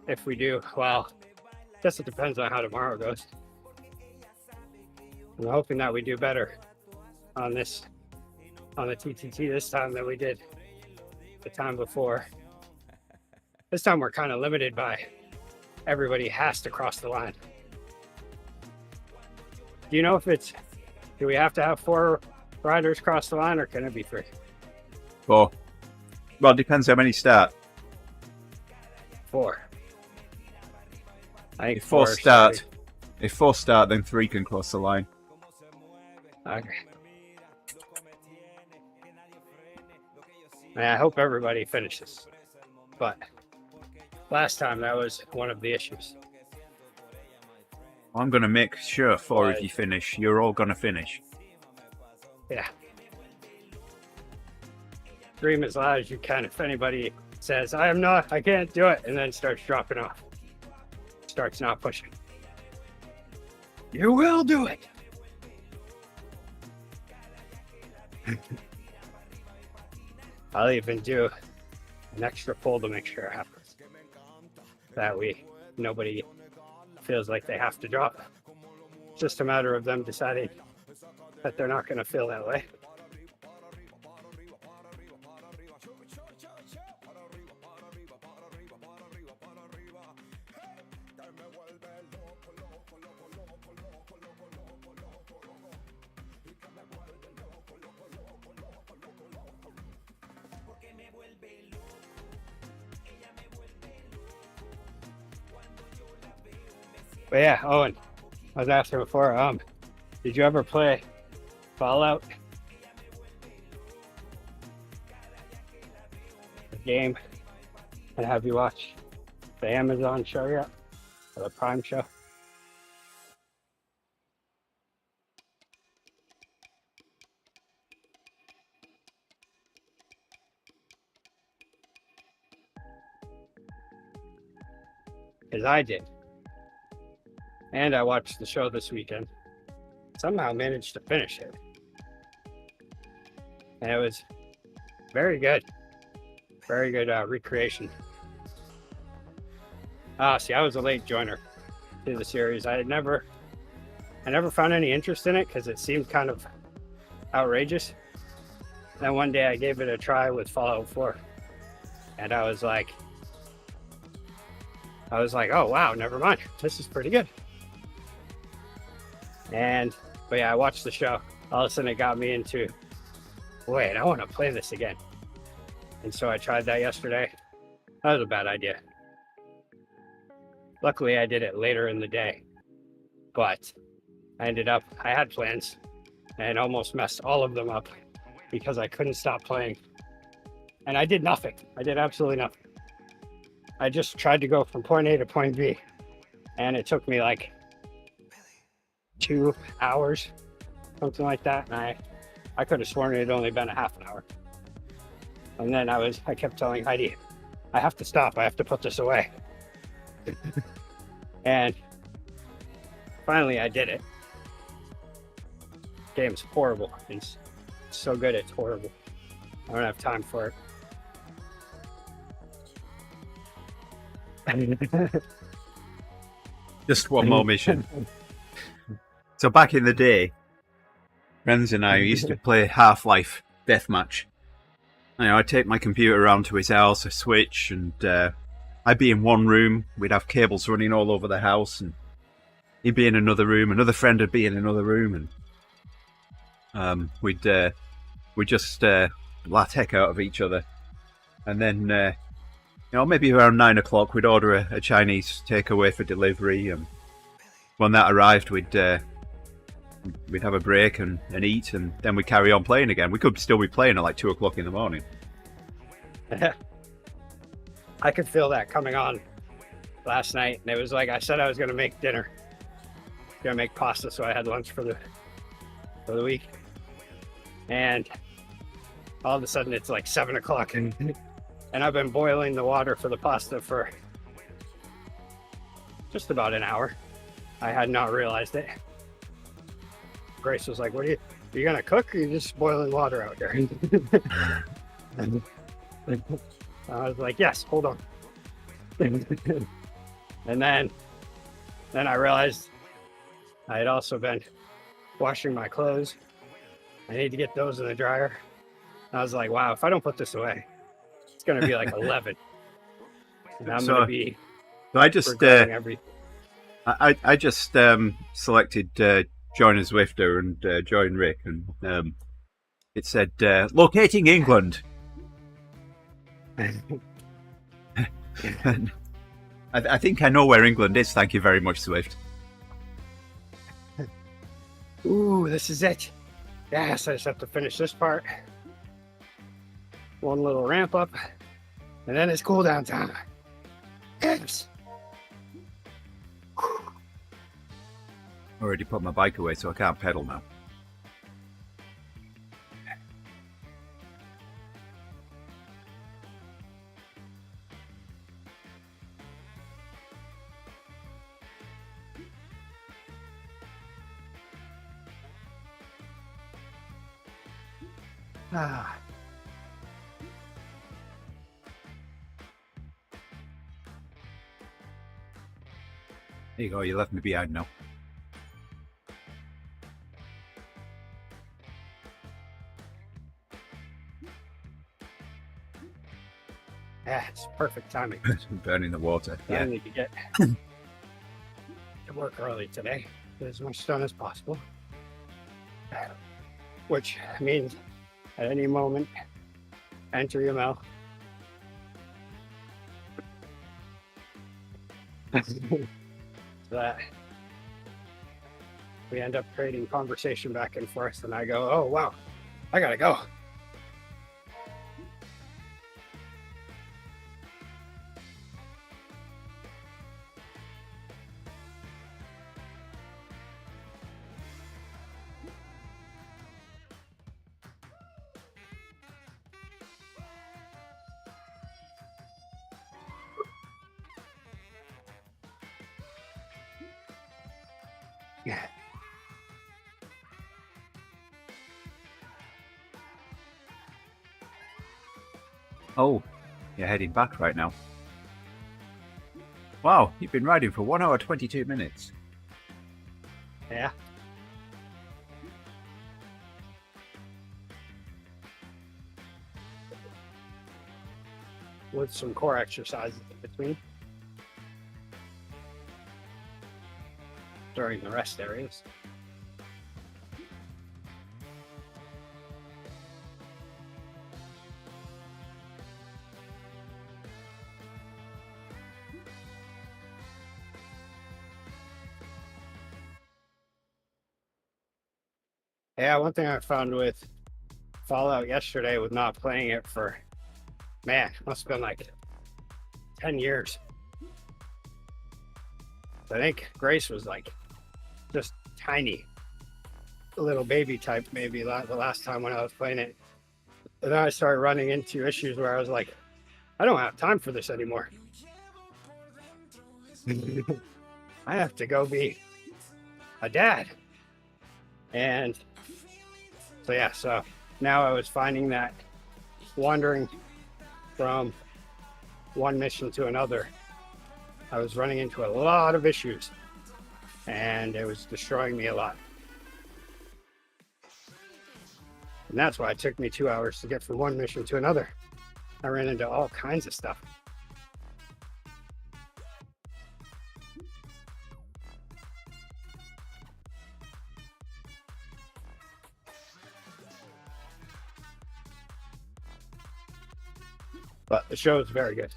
Speaker 1: If we do, well, I guess it depends on how tomorrow goes. I'm hoping that we do better on the TTT this time than we did the time before. This time we're kind of limited by everybody has to cross the line. Do you know if do we have to have 4 riders cross the line, or can it be 3?
Speaker 2: 4. Well, it depends how many start.
Speaker 1: 4. I think
Speaker 2: if 4 start. If 4 start, then 3 can cross the line.
Speaker 1: Okay. I hope everybody finishes, but last time that was one of the issues.
Speaker 2: I'm going to make sure 4 of you finish. You're all going to finish.
Speaker 1: Yeah. Scream as loud as you can if anybody says, I can't do it, and then starts dropping off. Starts not pushing. You will do it. I'll even do an extra pull to make sure it happens. That way, nobody feels like they have to drop. It's just a matter of them deciding that they're not going to feel that way. But yeah, Owen, I was asking before, did you ever play Fallout? The game? And have you watched the Amazon show yet? Or the Prime show? Because I did. And I watched the show this weekend. Somehow managed to finish it. And it was very good. Very good recreation. See, I was a late joiner to the series. I never found any interest in it because it seemed kind of outrageous. Then one day I gave it a try with Fallout 4. And I was like, oh wow, never mind. This is pretty good. But yeah, I watched the show. All of a sudden it got me into, wait, I want to play this again. And so I tried that yesterday. That was a bad idea. Luckily I did it later in the day, but I had plans and almost messed all of them up because I couldn't stop playing. And I did nothing. I did absolutely nothing. I just tried to go from point A to point B, and it took me like 2 hours, something like that. And I could have sworn it had only been a half an hour. And then I kept telling Heidi, I have to stop. I have to put this away. And finally I did it. Game's horrible. It's so good, it's horrible. I don't have time for it.
Speaker 2: Just one more mission. So back in the day, friends and I used to play Half-Life Deathmatch. I'd take my computer around to his house, a switch, and I'd be in one room. We'd have cables running all over the house, and he'd be in another room. Another friend would be in another room, and we'd just laugh heck out of each other. And then, maybe around 9 o'clock, we'd order a Chinese takeaway for delivery. And when that arrived, we'd We'd have a break and eat, and then we'd carry on playing again. We could still be playing at like 2 o'clock in the morning.
Speaker 1: I could feel that coming on last night, and it was like I said I was going to make dinner. Going to make pasta, so I had lunch for the week. And all of a sudden it's like 7 o'clock, and I've been boiling the water for the pasta for just about an hour. I had not realized it. Grace was like, "What are you gonna cook, or are you just boiling water out here?" And I was like, "Yes, hold on." And then I realized I had also been washing my clothes. I need to get those in the dryer. I was like, wow, if I don't put this away, it's going to be like 11. And I'm going to be regretting everything.
Speaker 2: I just selected join as Zwifter and join Rick, and it said locating England. I think I know where England is. Thank you very much, Swift.
Speaker 1: Ooh, this is it. Yes, I just have to finish this part. One little ramp up, and then it's cool down time. Yes.
Speaker 2: Already put my bike away, so I can't pedal now.
Speaker 1: Ah.
Speaker 2: There you go, you left me behind now.
Speaker 1: Yeah, it's perfect timing.
Speaker 2: Burning the water.
Speaker 1: I need to get to work early today. Get as much done as possible. Which means at any moment, enter your mail. So that we end up creating conversation back and forth, and I go, oh wow, I gotta go. Yeah.
Speaker 2: Oh, you're heading back right now. Wow, you've been riding for 1 hour 22 minutes.
Speaker 1: Yeah. With some core exercises in between during the rest areas. Yeah, one thing I found with Fallout yesterday, with not playing it for, man, must have been like 10 years. I think Grace was like just tiny, little baby type, maybe the last time when I was playing it. And then I started running into issues where I was like, I don't have time for this anymore. I have to go be a dad. And so, yeah, so now I was finding that wandering from one mission to another, I was running into a lot of issues, and it was destroying me a lot. And that's why it took me 2 hours to get from one mission to another. I ran into all kinds of stuff. But the show is very good.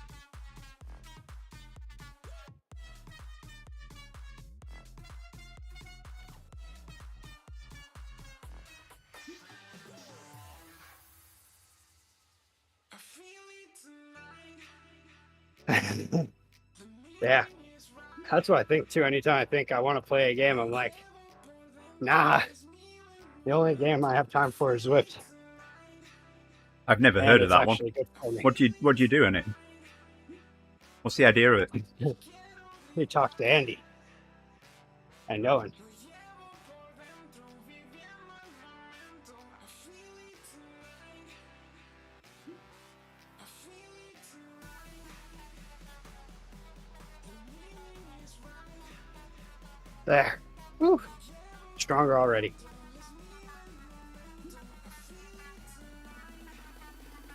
Speaker 1: Yeah, that's what I think too. Anytime I think I want to play a game, I'm like, nah, the only game I have time for is Zwift.
Speaker 2: I've never
Speaker 1: And
Speaker 2: heard of
Speaker 1: it's
Speaker 2: that one.
Speaker 1: actually good for me.
Speaker 2: What do you do in it? What's the idea of it?
Speaker 1: You talk to Andy and Owen. There. Woo. Stronger already.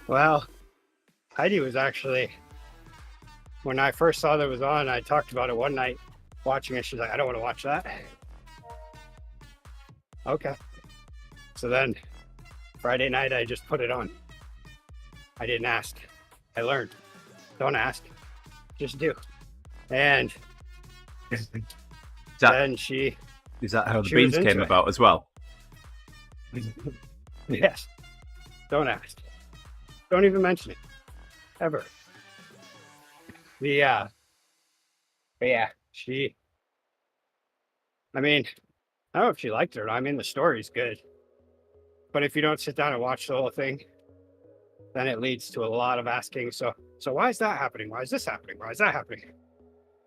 Speaker 1: Well, Heidi was actually, when I first saw that it was on, I talked about it one night watching it. She's like, I don't want to watch that. Okay. So then Friday night, I just put it on. I didn't ask. I learned. Don't ask. Just do. And then she...
Speaker 2: Is that how the
Speaker 1: she was
Speaker 2: beans came
Speaker 1: into it.
Speaker 2: about as well?
Speaker 1: Yes. Don't ask. Don't even mention it. Ever. But yeah, she... I mean, I don't know if she liked it or not. I mean, the story's good. But if you don't sit down and watch the whole thing, then it leads to a lot of asking. So why is that happening? Why is this happening? Why is that happening?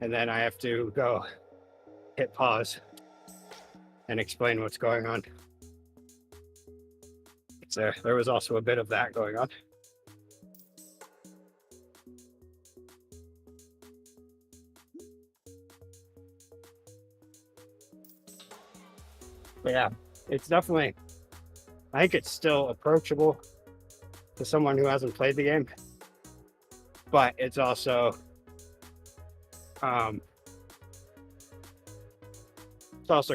Speaker 1: And then I have to go hit pause and explain what's going on. So there was also a bit of that going on. But yeah, it's definitely, I think it's still approachable to someone who hasn't played the game, but it's also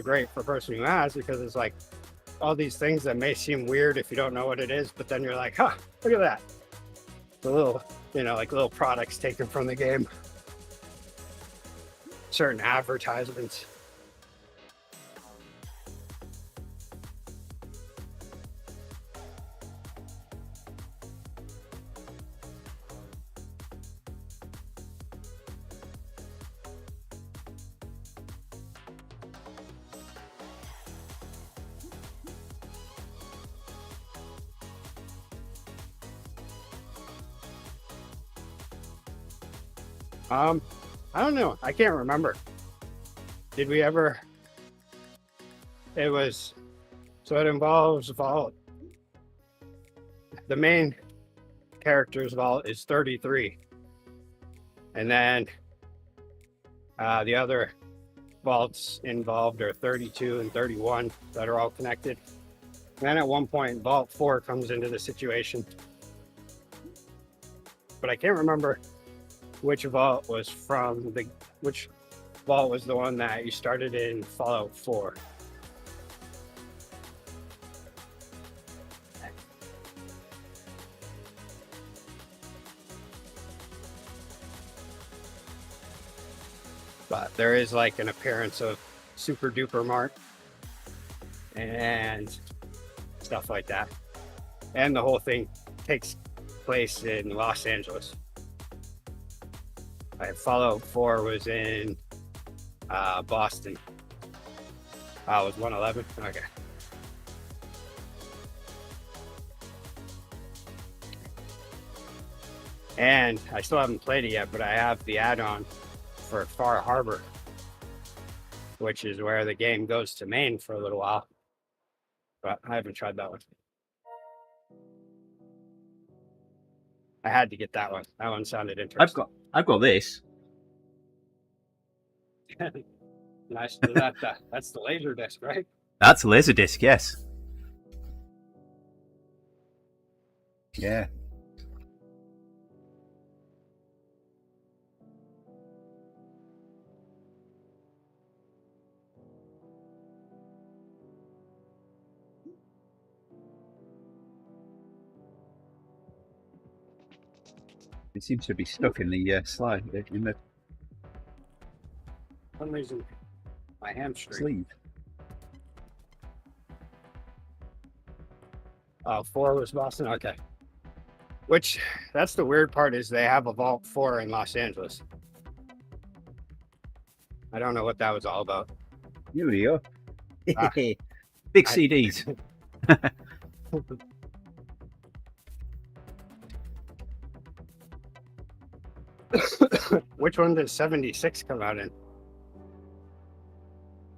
Speaker 1: great for a person who has, because it's like all these things that may seem weird if you don't know what it is, but then you're like, huh, look at that, the little, like little products taken from the game, certain advertisements. I don't know. I can't remember. Did we ever? It was, so it involves Vault. The main character's Vault is 33. And then the other vaults involved are 32 and 31 that are all connected. And then at one point, Vault 4 comes into the situation. But I can't remember which vault was which vault was the one that you started in Fallout 4. But there is like an appearance of Super Duper Mart and stuff like that. And the whole thing takes place in Los Angeles. Fallout 4 was in Boston. It was 111. Okay. And I still haven't played it yet, but I have the add-on for Far Harbor, which is where the game goes to Maine for a little while. But I haven't tried that one. I had to get that one. That one sounded interesting.
Speaker 2: I've got this.
Speaker 1: Nice. That's the laser disc, right?
Speaker 2: That's a laser disc, yes. Yeah. It seems to be stuck in the slide, in the
Speaker 1: For some reason, my hamstring.
Speaker 2: sleeve.
Speaker 1: 4 was Boston. Okay. Which, that's the weird part, is they have a Vault 4 in Los Angeles. I don't know what that was all about.
Speaker 2: Here we go. Big CDs.
Speaker 1: Which one did 76 come out in?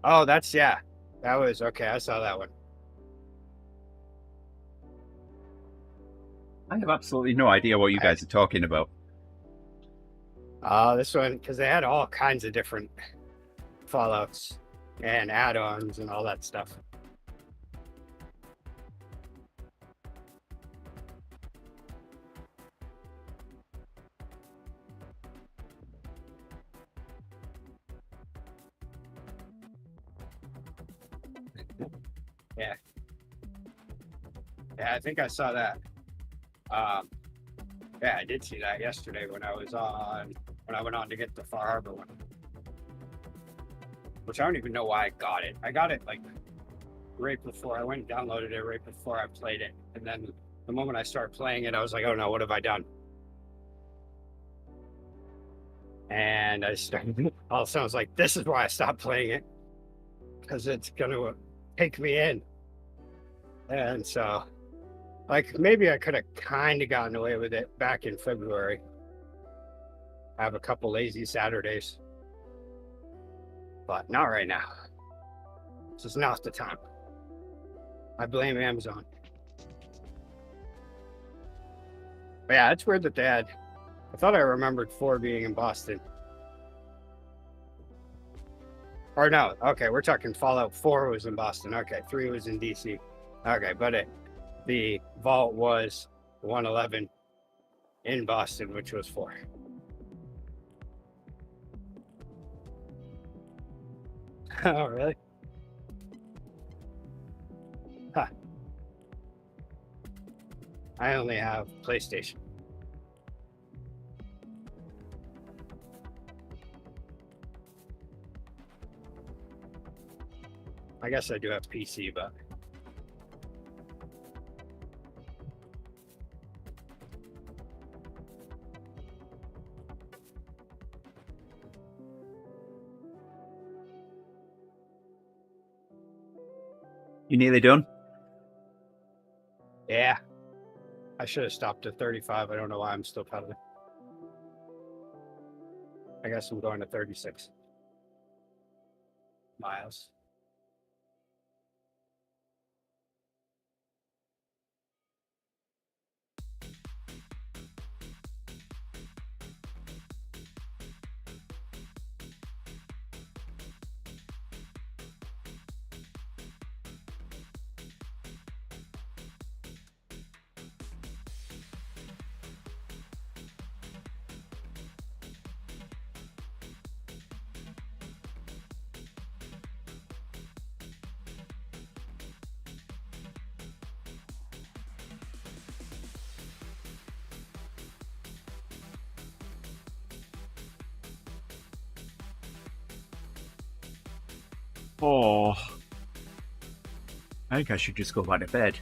Speaker 1: Oh, that's, yeah. That was, okay, I saw that one.
Speaker 2: I have absolutely no idea what you guys are talking about.
Speaker 1: This one, because they had all kinds of different Fallouts and add-ons and all that stuff. Yeah. Yeah, I think I saw that. Yeah, I did see that yesterday when I went on to get the Far Harbor one. Which I don't even know why I got it. I got it like right before I went and downloaded it, right before I played it. And then the moment I started playing it, I was like, oh no, what have I done? And I started, all of a sudden I was like, this is why I stopped playing it. Because it's gonna take me in. And so, like, maybe I could have kind of gotten away with it back in February. I have a couple lazy Saturdays. But not right now. This is not the time. I blame Amazon. But yeah, it's weird that they had, I thought I remembered 4 being in Boston. Or no, okay, we're talking Fallout 4 was in Boston. Okay, 3 was in DC. Okay, but the Vault was 111 in Boston, which was 4. Oh, really? Huh. I only have PlayStation. I guess I do have PC, but
Speaker 2: You nearly done?
Speaker 1: yeah. I should have stopped at 35. I don't know why I'm still pedaling. I guess I'm going to 36 miles.
Speaker 2: Oh, I think I should just go back to bed.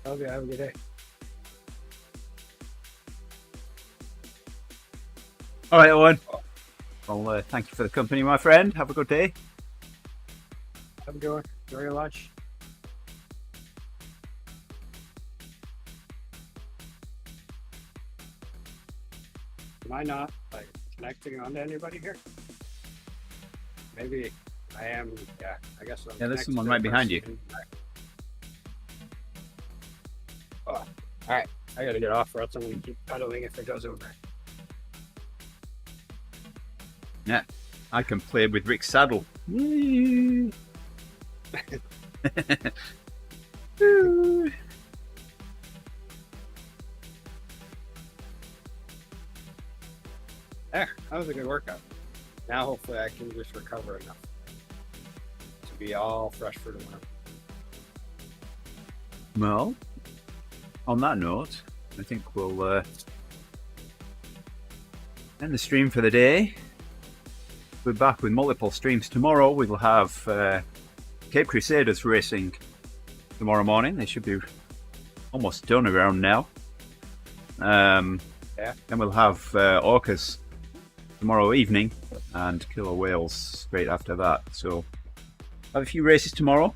Speaker 2: Okay, have a good day. All right, Owen. Well, thank you for the company, my friend. Have a good day.
Speaker 1: Have a good one. Enjoy your lunch. Am I not like connecting on to anybody here? Maybe I am. Yeah, I guess.
Speaker 2: Yeah, there's someone right behind you.
Speaker 1: Oh, all right, I gotta get off, or else I'm gonna keep pedaling if it goes over.
Speaker 2: Yeah. I can play with Rick's saddle. Whee!
Speaker 1: There, that was a good workout. Now hopefully I can just recover enough to be all fresh for tomorrow.
Speaker 2: Well, on that note, I think we'll end the stream for the day. We're back with multiple streams tomorrow. We will have Cape Crusaders racing tomorrow morning. They should be almost done around now. Then we'll have Orcas tomorrow evening and Killer Whales straight after that. So have a few races tomorrow.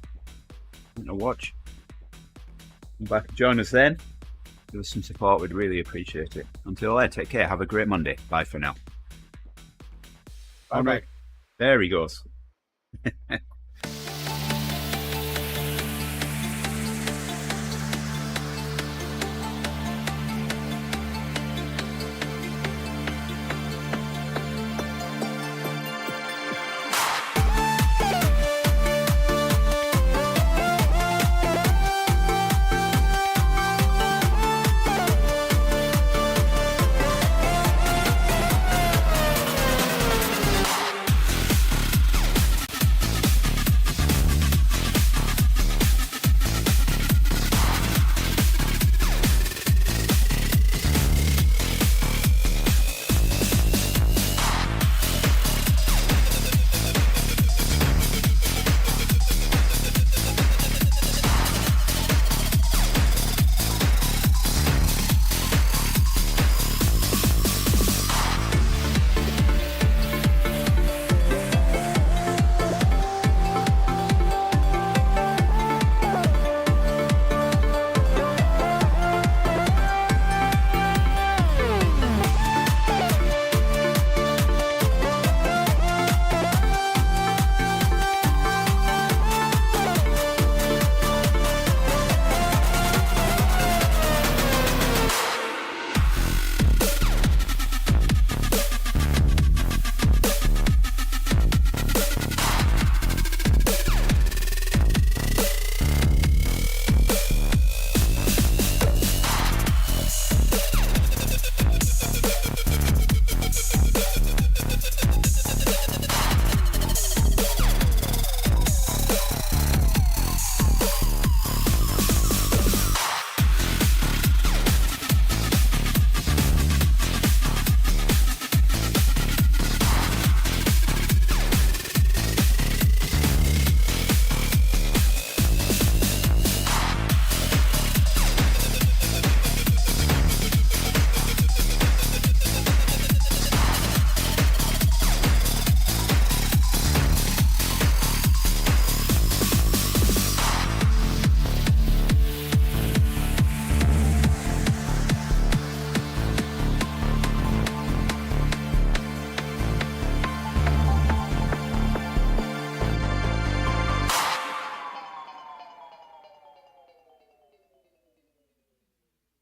Speaker 2: To watch. Come back and join us then. Give us some support. We'd really appreciate it. Until then, take care. Have a great Monday. Bye for now.
Speaker 1: Bye bye.
Speaker 2: There he goes.